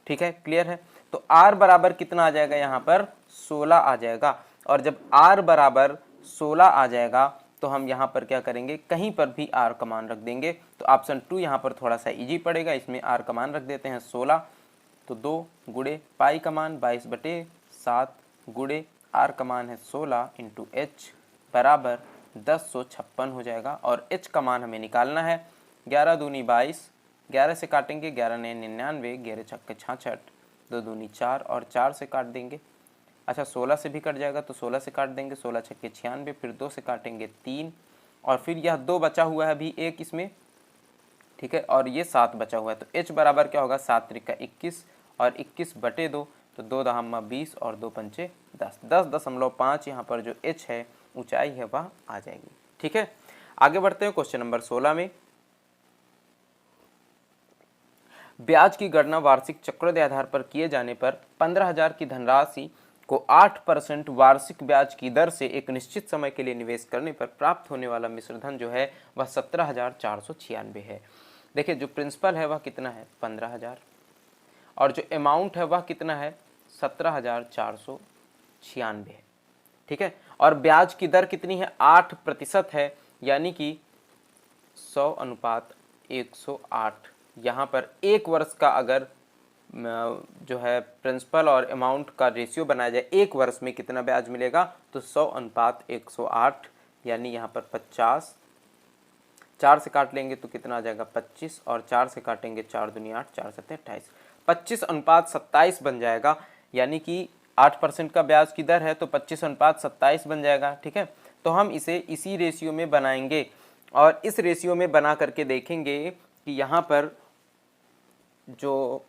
ठीक है, क्लियर है। तो r बराबर कितना आ जाएगा, यहाँ पर 16 आ जाएगा। और जब r बराबर 16 आ जाएगा तो हम यहाँ पर क्या करेंगे, कहीं पर भी r का मान रख देंगे। तो ऑप्शन 2 यहाँ पर थोड़ा सा इजी पड़ेगा, इसमें r का मान रख देते हैं 16, तो 2 गुणे पाई का मान 22/7 गुणे r का मान है 16 इंटू h बराबर 1056 हो जाएगा। और h का मान हमें निकालना है, 11 दूनी 22, 11 से काटेंगे 11 9 99, 11 छक्के 66, 2 दूनी 4 और 4 से काट देंगे। अच्छा 16 से भी कट जाएगा तो 16 से काट देंगे, 16 छक्के 96, फिर 2 से काटेंगे 3, और फिर यह 2 बचा हुआ है अभी 1 इसमें। ठीक है, और ये 7 बचा हुआ है, तो h बराबर क्या होगा, 7 त्रिका 21 और 21/2, तो 2 दहम्मा 20 और 2 पंचे 10, 10.5 यहाँ पर जो h है ऊंचाई है वह आ जाएगी। ठीक है, आगे बढ़ते हैं क्वेश्चन नंबर 16 में। ब्याज की गणना वार्षिक चक्रवृद्धि आधार पर किए जाने पर 15,000 की धनराशि को 8% वार्षिक ब्याज की दर से एक निश्चित समय के लिए निवेश करने पर प्राप्त होने वाला मिश्रधन जो है वह 17,496 है। देखिए जो प्रिंसिपल है वह कितना है, 15,000, और जो अमाउंट है वह कितना है, 17,496 है। ठीक है। और ब्याज की दर कितनी है, 8% है, यानी कि 100:108। यहाँ पर एक वर्ष का अगर जो है प्रिंसिपल और अमाउंट का रेशियो बनाया जाए, एक वर्ष में कितना ब्याज मिलेगा, तो 100:108, यानी यहाँ पर 50, 4 से काट लेंगे तो कितना आ जाएगा 25, और 4 से काटेंगे 4 दूनी 8, 4 सत्ते 28, 25:27 बन जाएगा, यानी कि 8% का ब्याज की दर है तो 25:27 बन जाएगा। ठीक है, तो हम इसे इसी रेशियो में बनाएंगे और इस रेशियो में बना करके देखेंगे कि यहाँ पर जो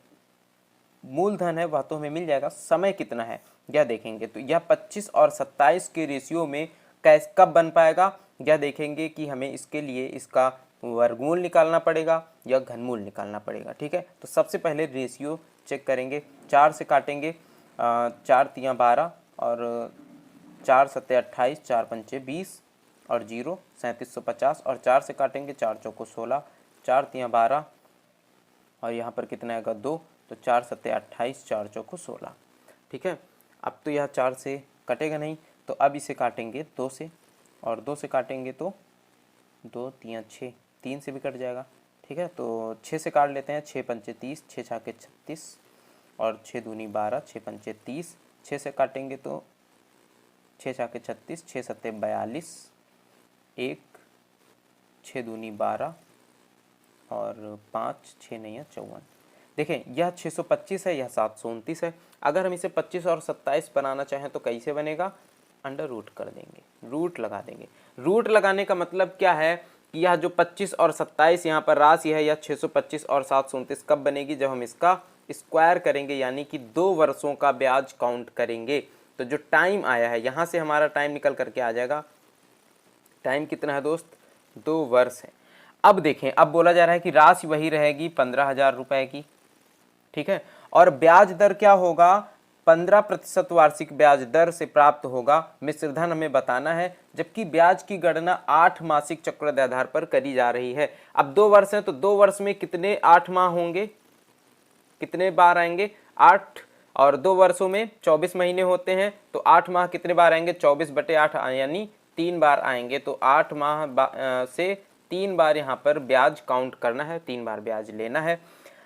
मूलधन है वह तो हमें मिल जाएगा, समय कितना है यह देखेंगे। तो यह 25 और 27 के रेशियो में कब बन पाएगा यह देखेंगे कि हमें इसके लिए इसका वर्गमूल निकालना पड़ेगा या घनमूल निकालना पड़ेगा। ठीक है, तो सबसे पहले रेशियो चेक करेंगे, 4 से काटेंगे, 4 तियाँ 12 और 4 सत्ते 28, 4 पंचे 20 और 0 3750, और 4 से काटेंगे 4 चौको 16, 4 तियाँ 12 और यहाँ पर कितना आएगा 2, तो 4 सत्ते 28, 4 चौको 16। ठीक है, अब तो यह 4 से कटेगा नहीं, तो अब इसे काटेंगे 2 से, और 2 से काटेंगे तो 2 तियाँ 6, 3 से भी कट जाएगा। ठीक है, तो 6 से काट लेते हैं, 6 पंचे 30, 6 छाके 36 और 6 दूनी 12, 6 पंचे 30, 6 से काटेंगे तो 6 छाके 36, 6 सत्ते 42, 1, 6 दूनी 12 और 5, 6 नहीं है 54। देखें, यह 625 है, यह 729 है। अगर हम इसे 25 और 27 बनाना चाहें तो कैसे बनेगा, अंडर रूट कर देंगे, रूट लगा देंगे। रूट लगाने का मतलब क्या है कि यह जो 25 और 27 यहाँ पर राशि है, यह 625 और 729 कब बनेगी, जब हम इसका स्क्वायर करेंगे, यानी कि 2 वर्षों का ब्याज काउंट करेंगे। तो जो टाइम आया है यहाँ से हमारा टाइम निकल करके आ जाएगा, टाइम कितना है दोस्त, 2 वर्ष है। अब देखें, अब बोला जा रहा है कि राशि वही रहेगी 15,000 रुपए की। ठीक है, और ब्याज दर क्या होगा, 15% वार्षिक ब्याज दर से प्राप्त होगा मिश्र धन हमें बताना है, जबकि ब्याज की गणना 8 मासिक चक्रवृद्धि आधार पर करी जा रही है। अब 2 वर्ष है तो 2 वर्ष में कितने 8 माह होंगे, कितने बार आएंगे 8, और 2 वर्षों में 24 महीने होते हैं, तो 8 माह कितने बार आएंगे 24/8, यानी 3 बार आएंगे। तो 8 माह से 3 बार यहाँ पर ब्याज काउंट करना है, 3 बार ब्याज लेना है।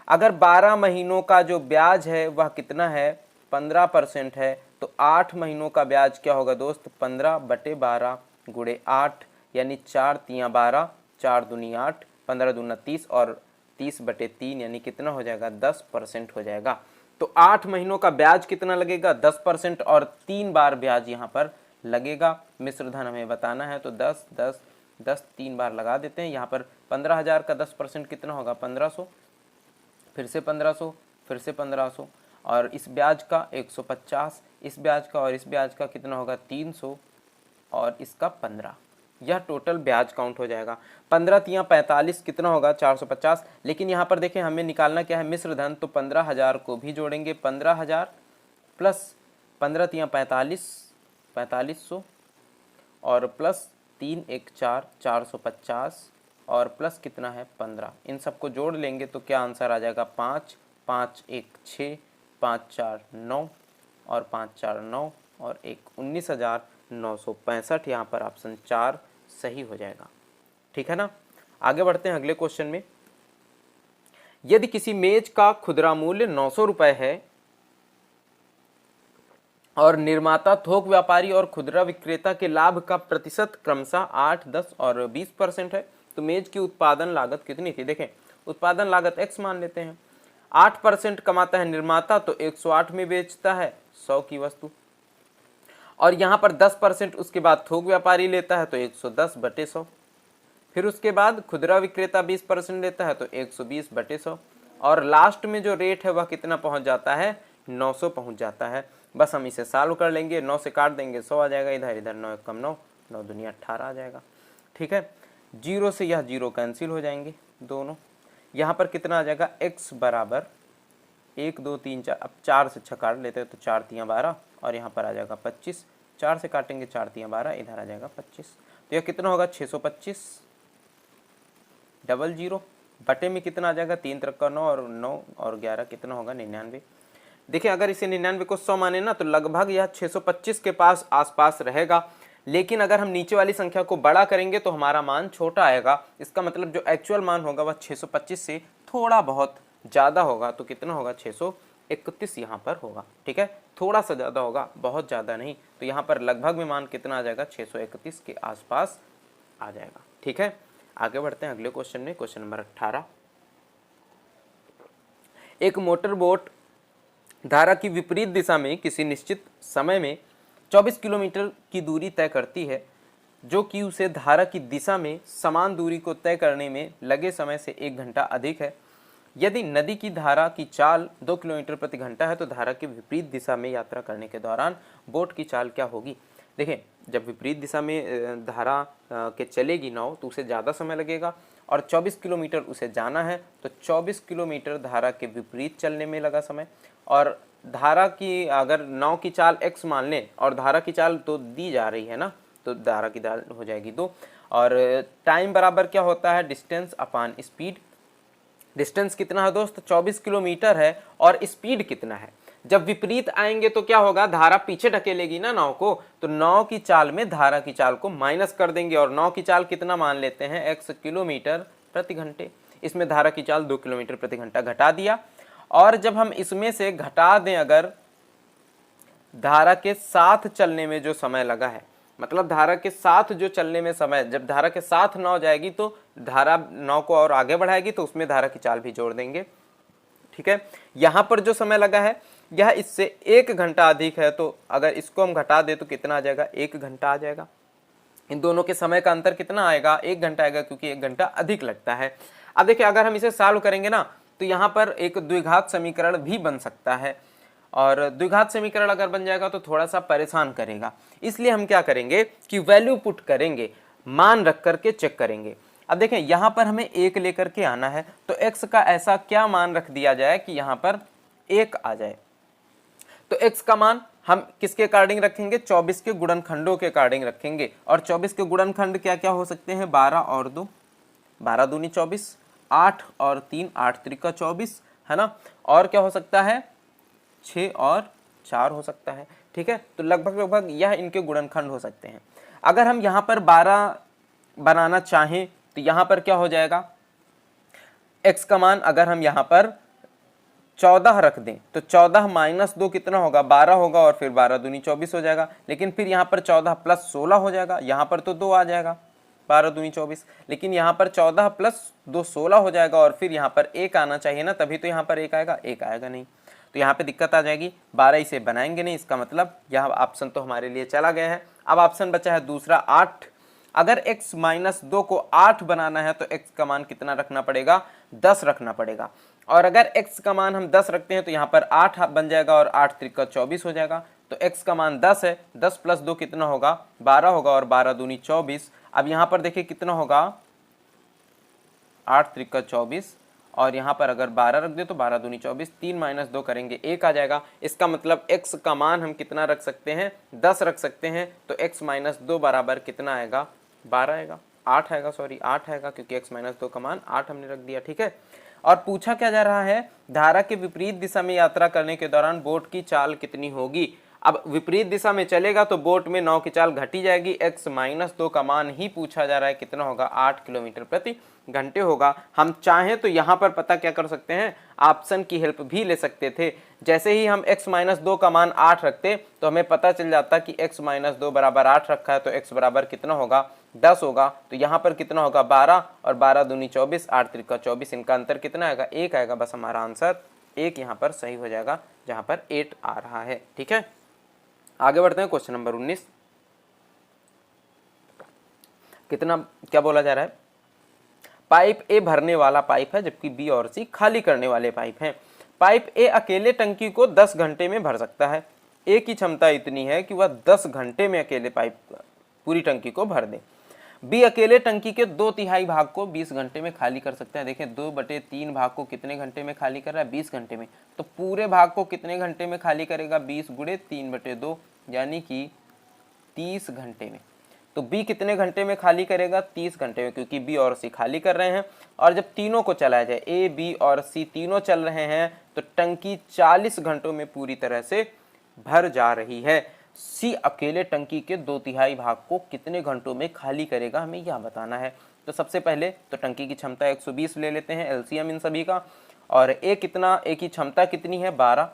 अगर 12 महीनों का जो ब्याज है वह कितना है 15% है, तो 8 महीनों का ब्याज क्या होगा दोस्त, 15/12 गुणे 8, यानी 4 तियाँ 12, 4 दूनी 8, 15 दूना 30 और 30/3, यानी कितना हो जाएगा 10% हो जाएगा। तो 8 महीनों का ब्याज कितना लगेगा 10% और 3 बार ब्याज यहाँ पर लगेगा। मिश्र धन हमें बताना है, तो 10 10 10 3 बार लगा देते हैं। यहाँ पर 15,000 का 10% कितना होगा 1500, फिर से 1500, फिर से 1500, और इस ब्याज का 150, इस ब्याज का और इस ब्याज का कितना होगा 300 और इसका 15। यह टोटल ब्याज काउंट हो जाएगा। 15 तियाँ 45 कितना होगा 450। लेकिन यहाँ पर देखें हमें निकालना क्या है मिश्र धन, तो 15,000 को भी जोड़ेंगे, 15,000 प्लस 15 तियाँ 45, 4500 और प्लस 3 1 4, 450 और प्लस कितना है 15, इन सबको जोड़ लेंगे तो क्या आंसर आ जाएगा 5 5 1 6, 5 4 9 और 5 4 9 और 1 19,965। यहाँ पर ऑप्शन 4 सही हो जाएगा। ठीक है ना, आगे बढ़ते हैं अगले क्वेश्चन में। यदि किसी मेज का खुदरा मूल्य 900 रुपए है और निर्माता, थोक व्यापारी और खुदरा विक्रेता के लाभ का प्रतिशत क्रमशः 8, 10 और 20% है, तो मेज की उत्पादन लागत कितनी थी। देखें, उत्पादन लागत x मान लेते हैं, 8% कमाता है निर्माता तो 108 में बेचता है 100 की वस्तु, और यहाँ पर 10% उसके बाद थोक व्यापारी लेता है तो 110/100, फिर उसके बाद खुदरा विक्रेता 20% लेता है तो 120/100, और लास्ट में जो रेट है वह कितना पहुँच जाता है 900 पहुँच जाता है। बस हम इसे सॉल्व कर लेंगे, 9 से काट देंगे 100 आ जाएगा, इधर इधर 9 कम 9, 9 दूनी 18 आ जाएगा। ठीक है, 0 से यह 0 कैंसिल हो जाएंगे दोनों। यहाँ पर कितना आ जाएगा x बराबर 1 2 3 4, अब 4 से 6 काट लेते हैं तो 4 तियाँ 12 और यहाँ पर आ जाएगा 25, 4 से काटेंगे 4 तियाँ 12, इधर आ जाएगा 25, तो यह कितना होगा 625 00 बटे में कितना आ जाएगा 3 3 9 और 9 और 11 कितना होगा 99। देखिए अगर इसे 99 को 100 माने ना तो लगभग यह 625 के पास आसपास रहेगा, लेकिन अगर हम नीचे वाली संख्या को बड़ा करेंगे तो हमारा मान छोटा आएगा। इसका मतलब जो एक्चुअल मान होगा वह 625 से थोड़ा बहुत ज़्यादा होगा। तो कितना होगा, 631 यहाँ पर होगा। ठीक है, थोड़ा सा ज़्यादा होगा, बहुत ज़्यादा नहीं। तो यहाँ पर लगभग में मान कितना आ जाएगा, 631 के आसपास आ जाएगा। ठीक है, आगे बढ़ते हैं अगले क्वेश्चन में। क्वेश्चन नंबर 18, एक मोटर बोट धारा की विपरीत दिशा में किसी निश्चित समय में 24 किलोमीटर की दूरी तय करती है, जो कि उसे धारा की दिशा में समान दूरी को तय करने में लगे समय से 1 घंटा अधिक है। यदि नदी की धारा की चाल 2 किलोमीटर प्रति घंटा है तो धारा के विपरीत दिशा में यात्रा करने के दौरान बोट की चाल क्या होगी। देखें, जब विपरीत दिशा में धारा के चलेगी नाव तो उसे ज़्यादा समय लगेगा, और 24 किलोमीटर उसे जाना है तो 24 किलोमीटर धारा के विपरीत चलने में लगा समय। और धारा की अगर नाव की चाल x मान लें और धारा की चाल तो दी जा रही है ना, तो धारा की चाल हो जाएगी 2, और टाइम बराबर क्या होता है, डिस्टेंस अपान स्पीड। डिस्टेंस कितना है दोस्त, 24 किलोमीटर है, और स्पीड कितना है। जब विपरीत आएंगे तो क्या होगा, धारा पीछे ढकेलेगी ना नाव को, तो नाव की चाल में धारा की चाल को माइनस कर देंगे, और नाव की चाल कितना मान लेते हैं, x किलोमीटर प्रति घंटे। इसमें धारा की चाल 2 किलोमीटर प्रति घंटा घटा दिया। और जब हम इसमें से घटा दें अगर धारा के साथ चलने में जो समय लगा है, मतलब धारा के साथ जो चलने में समय, जब धारा के साथ नाव जाएगी तो धारा नाव को और आगे बढ़ाएगी, तो उसमें धारा की चाल भी जोड़ देंगे। ठीक है, यहाँ पर जो समय लगा है यह इससे 1 घंटा अधिक है, तो अगर इसको हम घटा दें तो कितना आ जाएगा, 1 घंटा आ जाएगा। इन दोनों के समय का अंतर कितना आएगा, 1 घंटा आएगा, क्योंकि 1 घंटा अधिक लगता है। अब देखिए अगर हम इसे सॉल्व करेंगे ना तो यहाँ पर एक द्विघात समीकरण भी बन सकता है, और द्विघात समीकरण अगर बन जाएगा तो थोड़ा सा परेशान करेगा। इसलिए हम क्या करेंगे कि वैल्यू पुट करेंगे, मान रख करके चेक करेंगे। अब देखें यहाँ पर हमें 1 लेकर के आना है, तो x का ऐसा क्या मान रख दिया जाए कि यहाँ पर 1 आ जाए। तो x का मान हम किसके अकॉर्डिंग रखेंगे, 24 के गुणनखंडों के अकॉर्डिंग रखेंगे। और 24 के गुणनखंड क्या क्या हो सकते हैं, 12 और 2, 12 दूनी 24, 8 और 3, 8 त्रिका 24, है ना। और क्या हो सकता है, 6 और 4 हो सकता है। ठीक है, तो लगभग लगभग यह इनके गुणनखंड हो सकते हैं। अगर हम यहाँ पर 12 बनाना चाहें तो यहाँ पर क्या हो जाएगा, x का मान अगर हम यहाँ पर 14 रख दें तो 14 माइनस 2 कितना होगा, 12 होगा, और फिर 12 दूनी 24 हो जाएगा। लेकिन फिर यहाँ पर 14 प्लस 16 हो जाएगा, यहाँ पर तो 2 आ जाएगा, 12 दूनी 24, लेकिन यहाँ पर 14 प्लस 2 16 हो जाएगा, और फिर यहाँ पर 1 आना चाहिए ना, तभी तो यहाँ पर 1 आएगा, 1 आएगा नहीं, तो यहाँ पे दिक्कत आ जाएगी। 12 इसे बनाएंगे नहीं, इसका मतलब यह ऑप्शन तो हमारे लिए चला गया है। अब ऑप्शन बचा है दूसरा 8। अगर x माइनस 2 को 8 बनाना है तो x का मान कितना रखना पड़ेगा, 10 रखना पड़ेगा। और अगर x का मान हम 10 रखते हैं तो यहाँ पर 8 बन जाएगा, और 8 त्रिका 24 हो जाएगा। तो x का मान 10 है, 10 प्लस 2 कितना होगा, 12 होगा, और 12 दूनी 24। अब यहाँ पर देखिए कितना होगा, 8 त्रिका 24, और यहाँ पर अगर 12 रख दे तो 12 दूनी 24, 3 माइनस 2 करेंगे 1 आ जाएगा। इसका मतलब x का मान हम कितना रख सकते हैं, 10 रख सकते हैं। तो x माइनस 2 बराबर कितना आएगा, 12 आएगा, 8 आएगा, सॉरी 8 आएगा, क्योंकि x माइनस 2 का मान 8 हमने रख दिया। ठीक है, और पूछा क्या जा रहा है, धारा के विपरीत दिशा में यात्रा करने के दौरान बोट की चाल कितनी होगी। अब विपरीत दिशा में चलेगा तो बोट में नाव की चाल घटी जाएगी। x माइनस 2 का मान ही पूछा जा रहा है, कितना होगा, 8 किलोमीटर प्रति घंटे होगा। हम चाहें तो यहाँ पर पता क्या कर सकते हैं, ऑप्शन की हेल्प भी ले सकते थे। जैसे ही हम x माइनस 2 का मान 8 रखते तो हमें पता चल जाता कि x माइनस 2 बराबर 8 रखा है, तो x बराबर कितना होगा, 10 होगा। तो यहाँ पर कितना होगा, 12, और 12 दूनी 24, 8 त्रिका 24, इनका अंतर कितना आएगा, 1 आएगा। बस हमारा आंसर 1 यहाँ पर सही हो जाएगा, जहाँ पर 8 आ रहा है। ठीक है, आगे बढ़ते हैं। क्वेश्चन नंबर 19, कितना क्या बोला जा रहा है, पाइप ए भरने वाला पाइप है जबकि बी और सी खाली करने वाले पाइप हैं। पाइप ए अकेले टंकी को 10 घंटे में भर सकता है। ए की क्षमता इतनी है कि वह 10 घंटे में अकेले पाइप पूरी टंकी को भर दे। बी अकेले टंकी के 2/3 भाग को 20 घंटे में खाली कर सकता है। देखें 2/3 भाग को कितने घंटे में खाली कर रहा है, 20 घंटे में। तो पूरे भाग को कितने घंटे में खाली करेगा, 20 गुणे 3/2, यानी कि 30 घंटे में। तो बी कितने घंटे में खाली करेगा? 30 घंटे में, क्योंकि बी और सी खाली कर रहे हैं। और जब तीनों को चलाया जाए, ए बी और सी तीनों चल रहे हैं, तो टंकी 40 घंटों में पूरी तरह से भर जा रही है। सी अकेले टंकी के 2/3 भाग को कितने घंटों में खाली करेगा, हमें यह बताना है। तो सबसे पहले तो टंकी की क्षमता 120 ले लेते हैं, एलसीएम इन सभी का। और ए की क्षमता कितनी है? 12।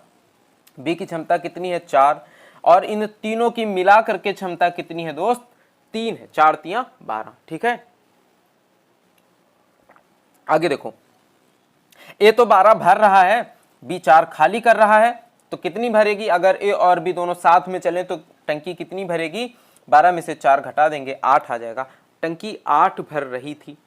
बी की क्षमता कितनी है? 4। और इन तीनों की मिला करके क्षमता कितनी है दोस्त? 3 है। 4 3 12। ठीक है, आगे देखो, ए तो 12 भर रहा है, बी 4 खाली कर रहा है, तो कितनी भरेगी? अगर ए और बी दोनों साथ में चले तो टंकी कितनी भरेगी? 12 में से 4 घटा देंगे, 8 आ जाएगा। टंकी 8 भर रही थी,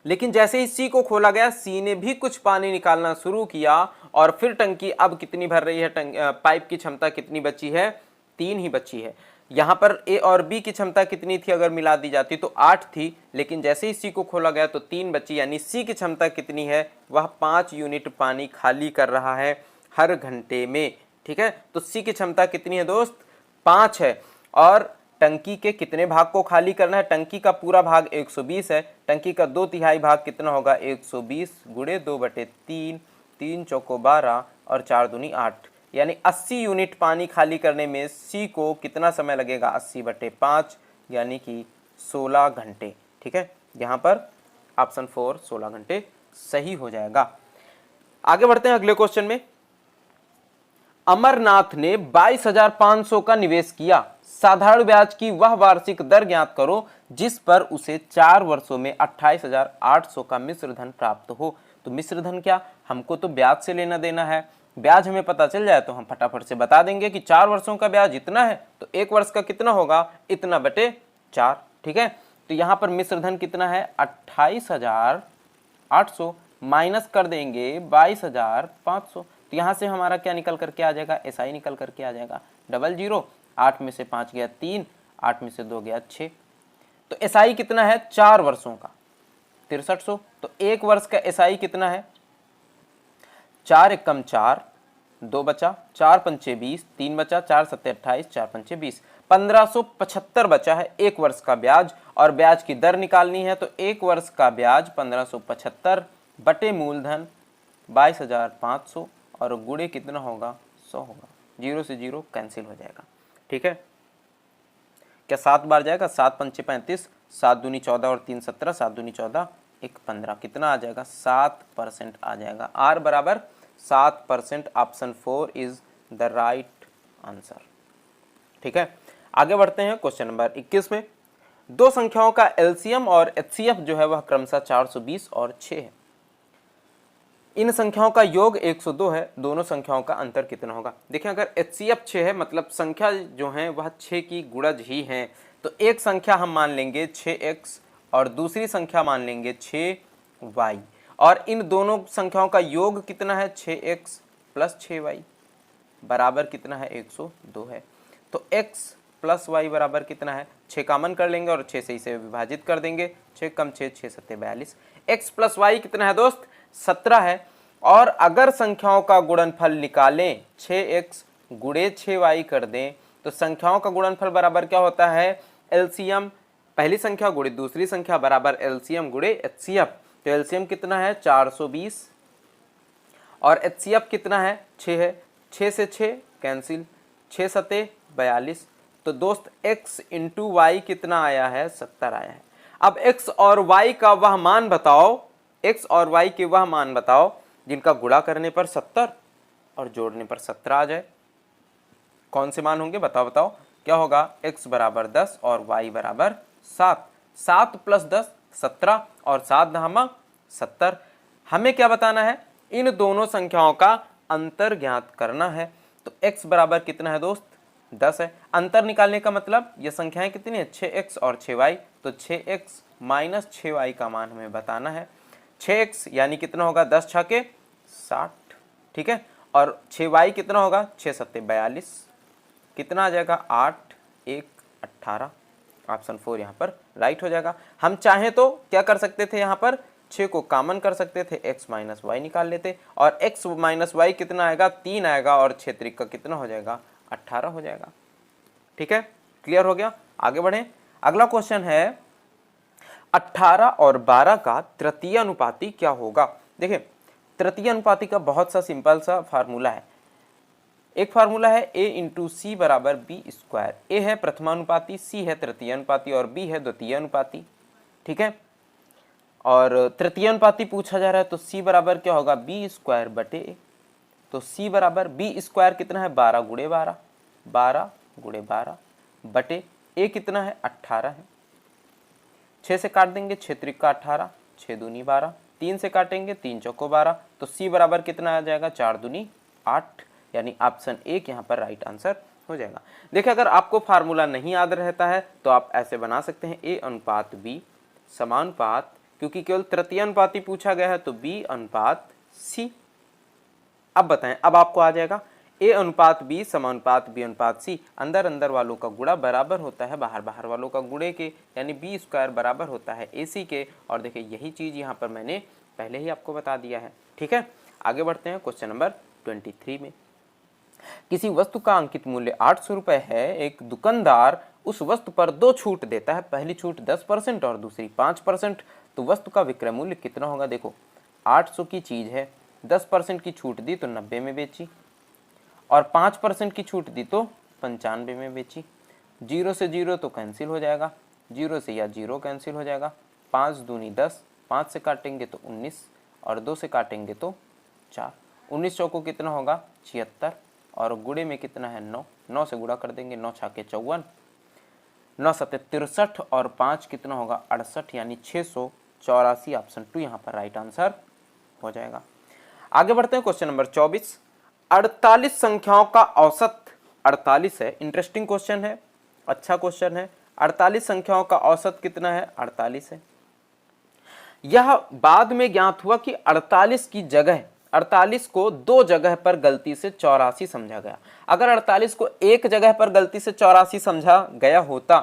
लेकिन जैसे ही सी को खोला गया, सी ने भी कुछ पानी निकालना शुरू किया, और फिर टंकी अब कितनी भर रही है? पाइप की क्षमता कितनी बची है? 3 ही बची है। यहाँ पर ए और बी की क्षमता कितनी थी अगर मिला दी जाती? तो 8 थी, लेकिन जैसे ही सी को खोला गया तो 3 बची, यानी सी की क्षमता कितनी है? वह 5 यूनिट पानी खाली कर रहा है हर घंटे में। ठीक है, तो सी की क्षमता कितनी है दोस्त? 5 है। और टंकी के कितने भाग को खाली करना है? टंकी का पूरा भाग 120 है, टंकी का 2/3 भाग कितना होगा? 120 गुणे 2/3, 3 चौको 12 और 4 दूनी 8, यानी 80 यूनिट पानी खाली करने में सी को कितना समय लगेगा? 80/5, यानी कि 16 घंटे। ठीक है, यहाँ पर ऑप्शन 4 16 घंटे सही हो जाएगा। आगे बढ़ते हैं अगले क्वेश्चन में। अमरनाथ ने 22,500 का निवेश किया, साधारण ब्याज की वह वार्षिक दर ज्ञात करो जिस पर उसे 4 वर्षों में 28,800 का मिश्र धन प्राप्त हो। तो मिश्र धन क्या? हमको तो ब्याज से लेना देना है, ब्याज हमें पता चल जाए तो हम फटाफट से बता देंगे कि 4 वर्षों का ब्याज इतना है, तो 1 वर्ष का कितना होगा? इतना बटे 4। ठीक है, तो यहाँ पर मिश्र धन कितना है? 28,800 माइनस कर देंगे 22,500, तो यहाँ से हमारा क्या निकल करके आ जाएगा? एसआई निकल करके आ जाएगा। 00, 8 में से 5 गया 3, 8 में से 2 गया 6, तो एसआई कितना है? 4 वर्षों का 6300। तो 1 वर्ष का एसआई कितना है? 4 एकम 4, 2 बचा, 4 पंचे 20, 3 बचा, 4 सत्ते 28, 4 पंचे 20, 1575 बचा है 1 वर्ष का ब्याज। और ब्याज की दर निकालनी है, तो 1 वर्ष का ब्याज 1575 बटे मूलधन 22,500 और गुणे कितना होगा? 100 होगा। 0 से 0 कैंसिल हो जाएगा। ठीक है, क्या 7 बार जाएगा? 7 पंचे 35, 7 दूनी 14 और 3 17, 7 दूनी 14, 1 15, कितना आ जाएगा? 7% आ जाएगा। आर बराबर 7%। Option 4 is the right answer. ठीक है, आगे बढ़ते हैं क्वेश्चन नंबर 21 में। दो संख्याओं का एलसीएम और एचसीएफ जो है वह क्रमशः 420 और 6 है। इन संख्याओं का योग 102 है, दोनों संख्याओं का अंतर कितना होगा? देखिए, अगर एचसीएफ 6 है, मतलब संख्या जो है वह 6 की गुणज ही है, तो एक संख्या हम मान लेंगे 6x और दूसरी संख्या मान लेंगे 6y, और इन दोनों संख्याओं का योग कितना है? 6x प्लस 6y बराबर कितना है? 102 है। तो x प्लस y बराबर कितना है? 6 कॉमन कर लेंगे और 6 से इसे विभाजित कर देंगे, 6 कम 6, 6 सत्ते 42। x प्लस y कितना है दोस्त? 17 है। और अगर संख्याओं का गुणनफल निकालें, 6x गुणे 6y कर दें, तो संख्याओं का गुणनफल बराबर क्या होता है? एलसीएम पहली संख्या गुणे दूसरी संख्या बराबर एलसीएम गुणे एचसीएफ। तो एलसीएम कितना है? 420 और एचसीएफ कितना है? 6 है। 6 से 6 कैंसिल, 6 सत्ते 42। तो दोस्त x इंटू वाई कितना आया है? 70 आया है। अब x और y का वह मान बताओ, x और y के वह मान बताओ जिनका गुणा करने पर 70 और जोड़ने पर 17 आ जाए। कौन से मान होंगे? बताओ क्या होगा? x बराबर 10 और y बराबर 7। 7 प्लस 10 17 और 7 धामा 70। हमें क्या बताना है? इन दोनों संख्याओं का अंतर ज्ञात करना है। तो x बराबर कितना है दोस्त? 10 है। अंतर निकालने का मतलब ये संख्याएं कितनी है? 6x और 6y। तो 6x माइनस 6y का मान हमें बताना है। 6x यानी कितना होगा? 10 छके 60, ठीक है। और 6y कितना होगा? 6 सत्ते 42, कितना आ जाएगा? 8 1 18। ऑप्शन 4 यहाँ पर राइट हो जाएगा। हम चाहें तो क्या कर सकते थे? यहाँ पर 6 को कॉमन कर सकते थे, x माइनस वाई निकाल लेते, और x माइनस वाई कितना आएगा? 3 आएगा, और 6 त्रिक का कितना हो जाएगा? 18 हो जाएगा। ठीक है, क्लियर हो गया। आगे बढ़ें। अगला क्वेश्चन है 18 और 12 का तृतीय अनुपाती क्या होगा। देखिए तृतीय अनुपाती का बहुत सा सिंपल सा फार्मूला है। एक फार्मूला है a इंटू सी बराबर बी स्क्वायर। ए है प्रथमानुपाती, सी है तृतीय अनुपाती और बी है द्वितीय अनुपाती। ठीक है, और तृतीय अनुपाती पूछा जा रहा है तो c बराबर क्या होगा बी स्क्वायर बटे ए। तो c बराबर बी स्क्वायर कितना है 12 गुणे 12, 12 गुणे 12 बटे ए कितना है 18 है। 6 से काट देंगे 6 त्रिका 18, 6 दूनी 12, 3 से काटेंगे 3 चौको 12, तो c बराबर कितना आ जाएगा 4 दूनी 8, यानी ऑप्शन ए यहाँ पर राइट आंसर हो जाएगा। देखिए अगर आपको फार्मूला नहीं याद रहता है तो आप ऐसे बना सकते हैं a अनुपात b समानुपात, क्योंकि केवल तृतीय अनुपाती पूछा गया है तो b अनुपात c। अब बताएं, अब आपको आ जाएगा a अनुपात b समानुपात b अनुपात c। अंदर अंदर वालों का गुणा बराबर होता है बाहर बाहर वालों का गुणे के, यानी b स्क्वायर बराबर होता है ac के। और देखिए यही चीज यहाँ पर मैंने पहले ही आपको बता दिया है। ठीक है, आगे बढ़ते हैं क्वेश्चन नंबर 23 में। किसी वस्तु का अंकित मूल्य 800 रुपए है। एक दुकानदार उस वस्तु पर 2 छूट देता है, पहली छूट 10% और दूसरी 5%। तो वस्तु का विक्रय मूल्य कितना होगा। देखो 800 की चीज है, 10% की छूट दी तो 90 में बेची, और 5% की छूट दी तो 95 में बेची। 0 से 0 तो कैंसिल हो जाएगा, 0 से या 0 कैंसिल हो जाएगा। 5 दूनी 10, 5 से काटेंगे तो 19 और 2 से काटेंगे तो 4। 19 चौको कितना होगा 76, और गुणे में कितना है 9, 9 से गुणा कर देंगे, 9 छाके 54, 9 सत्ते 63 और 5 कितना होगा 68, यानी 684। ऑप्शन 2 यहाँ पर राइट आंसर हो जाएगा। आगे बढ़ते हैं क्वेश्चन नंबर 24। 48 संख्याओं का औसत 48 है। इंटरेस्टिंग क्वेश्चन है, अच्छा क्वेश्चन है। 48 संख्याओं का औसत कितना है 48 है। यह बाद में ज्ञात हुआ कि 48 की जगह 48 को 2 जगह पर गलती से 84 समझा गया। अगर 48 को एक जगह पर गलती से 84 समझा गया होता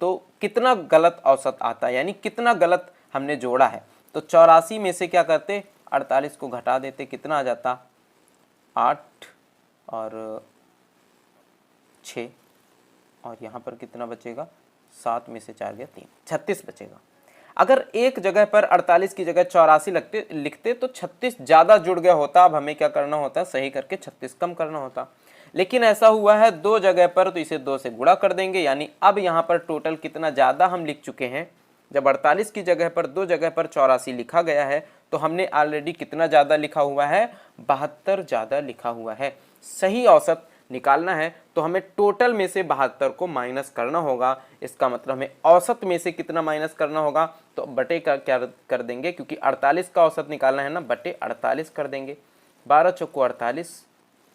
तो कितना गलत औसत आता, यानी कितना गलत हमने जोड़ा है। तो 84 में से क्या करते 48 को घटा देते, कितना आ जाता 8 और 6, और यहाँ पर कितना बचेगा 7 में से 4 गया 3, 36 बचेगा। अगर एक जगह पर 48 की जगह 84 लिखते तो 36 ज़्यादा जुड़ गया होता। अब हमें क्या करना होता, सही करके 36 कम करना होता, लेकिन ऐसा हुआ है 2 जगह पर तो इसे 2 से गुणा कर देंगे, यानी अब यहाँ पर टोटल कितना ज़्यादा हम लिख चुके हैं। जब 48 की जगह पर 2 जगह पर 84 लिखा गया है तो हमने ऑलरेडी कितना ज़्यादा लिखा हुआ है 72 ज़्यादा लिखा हुआ है। सही औसत निकालना है तो हमें टोटल में से 72 को माइनस करना होगा। इसका मतलब हमें औसत में से कितना माइनस करना होगा, तो बटे का क्या कर देंगे, क्योंकि 48 का औसत निकालना है ना, बटे 48 कर देंगे। 12 चौको 48,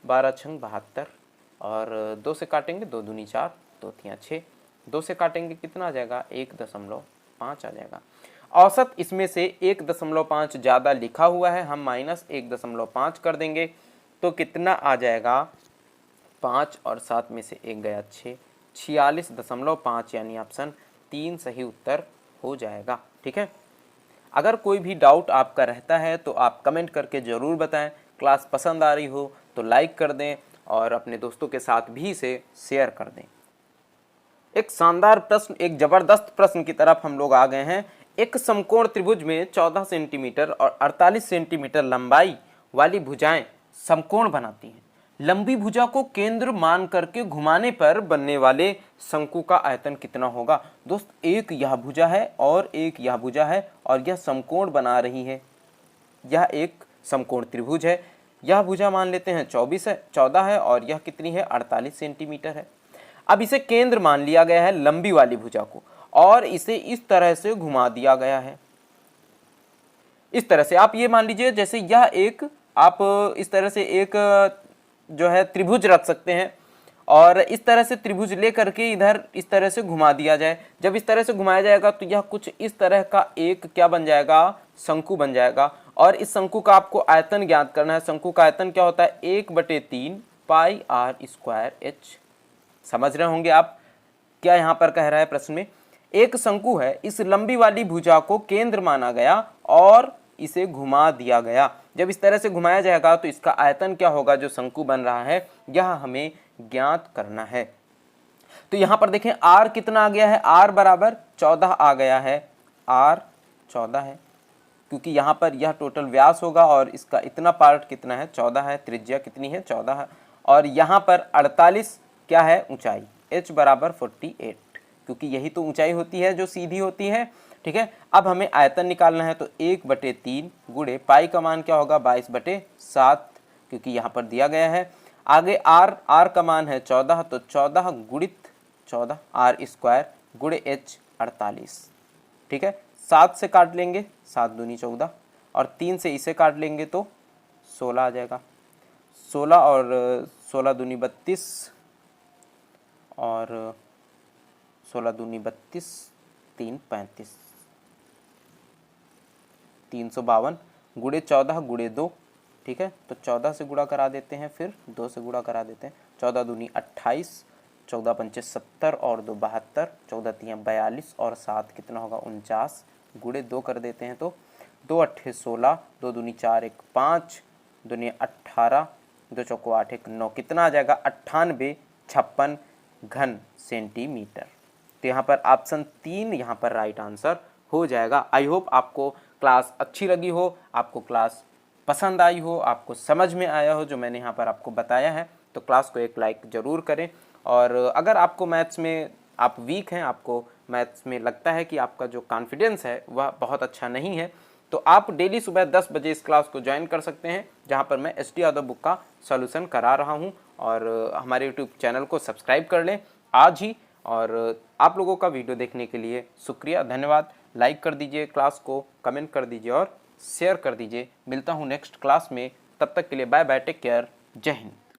12 छंग 72, और 2 से काटेंगे 2 दूनी 4, 2 तियां 6, 2 से काटेंगे कितना आ जाएगा 1.5 आ जाएगा। औसत इसमें से 1.5 ज़्यादा लिखा हुआ है, हम माइनस 1.5 कर देंगे तो कितना आ जाएगा 5 और 7 में से 1 गया 6, 46.5, यानी ऑप्शन 3 सही उत्तर हो जाएगा। ठीक है, अगर कोई भी डाउट आपका रहता है तो आप कमेंट करके ज़रूर बताएं। क्लास पसंद आ रही हो तो लाइक कर दें और अपने दोस्तों के साथ भी इसे शेयर कर दें। एक शानदार प्रश्न, एक ज़बरदस्त प्रश्न की तरफ हम लोग आ गए हैं। एक समकोण त्रिभुज में 14 सेंटीमीटर और 48 सेंटीमीटर लंबाई वाली भुजाएं समकोण बनाती हैं। लंबी भुजा को केंद्र मान करके घुमाने पर बनने वाले शंकु का आयतन कितना होगा। दोस्त एक यह भुजा है और एक यह भुजा है और यह समकोण बना रही है। यह एक समकोण त्रिभुज है। यह भुजा मान लेते हैं 14 है और यह कितनी है 48 सेंटीमीटर है। अब इसे केंद्र मान लिया गया है लंबी वाली भुजा को, और इसे इस तरह से घुमा दिया गया है। इस तरह से आप ये मान लीजिए जैसे यह एक, आप इस तरह से एक जो है त्रिभुज रख सकते हैं, और इस तरह से त्रिभुज ले करके इधर इस तरह से घुमा दिया जाए। जब इस तरह से घुमाया जाएगा तो यह कुछ इस तरह का एक क्या बन जाएगा, शंकु बन जाएगा। और इस शंकु का आपको आयतन ज्ञात करना है। शंकु का आयतन क्या होता है 1/3 पाई r स्क्वायर h। समझ रहे होंगे आप क्या यहाँ पर कह रहा है प्रश्न में। एक शंकु है, इस लंबी वाली भुजा को केंद्र माना गया और इसे घुमा दिया गया। जब इस तरह से घुमाया जाएगा तो इसका आयतन क्या होगा, जो शंकु बन रहा है, यह हमें ज्ञात करना है। तो यहाँ पर देखें आर कितना आ गया है, आर बराबर 14 आ गया है, आर 14 है, क्योंकि यहाँ पर यह टोटल व्यास होगा और इसका इतना पार्ट कितना है, 14 है, त्रिज्या कितनी है, 14 है, और यहाँ पर 48 क्या है ऊंचाई, h बराबर 48, क्योंकि यही तो ऊंचाई होती है जो सीधी होती है। ठीक है, अब हमें आयतन निकालना है, तो 1/3 गुणे पाई का मान क्या होगा, 22/7, क्योंकि यहाँ पर दिया गया है। आगे आर का मान है 14, तो 14 गुणित 14 आर स्क्वायर गुणे h 48। ठीक है, 7 से काट लेंगे, 7 दूनी 14, और 3 से इसे काट लेंगे तो 16 आ जाएगा, 16 और 16 दूनी 32, और 16 दूनी 32, 3 35, 352 गुणे 14 गुणे 2। ठीक है, तो 14 से गुणा करा देते हैं, फिर 2 से गुणा करा देते हैं, 14 दूनी 28, 14 पंचे 70 और 2 72, 14 तियाँ 42 और 7 कितना होगा 49, गुणे 2 कर देते हैं, तो 2 अट्ठे 16, 2 दूनी 4 1 5, दूनी 18, 2 चौको 8 1 9, कितना आ जाएगा 9856 घन सेंटीमीटर। तो यहाँ पर ऑप्शन 3 यहाँ पर राइट आंसर हो जाएगा। आई होप आपको क्लास अच्छी लगी हो, आपको क्लास पसंद आई हो, आपको समझ में आया हो जो मैंने यहाँ पर आपको बताया है। तो क्लास को एक लाइक ज़रूर करें, और अगर आपको मैथ्स में आप वीक हैं, आपको मैथ्स में लगता है कि आपका जो कॉन्फिडेंस है वह बहुत अच्छा नहीं है, तो आप डेली सुबह 10 बजे इस क्लास को ज्वाइन कर सकते हैं, जहाँ पर मैं एस डी यादव बुक का सॉल्यूशन करा रहा हूँ। और हमारे यूट्यूब चैनल को सब्सक्राइब कर लें आज ही। और आप लोगों का वीडियो देखने के लिए शुक्रिया, धन्यवाद। लाइक कर दीजिए क्लास को, कमेंट कर दीजिए और शेयर कर दीजिए। मिलता हूँ नेक्स्ट क्लास में, तब तक के लिए बाय बाय, टेक केयर, जय हिंद।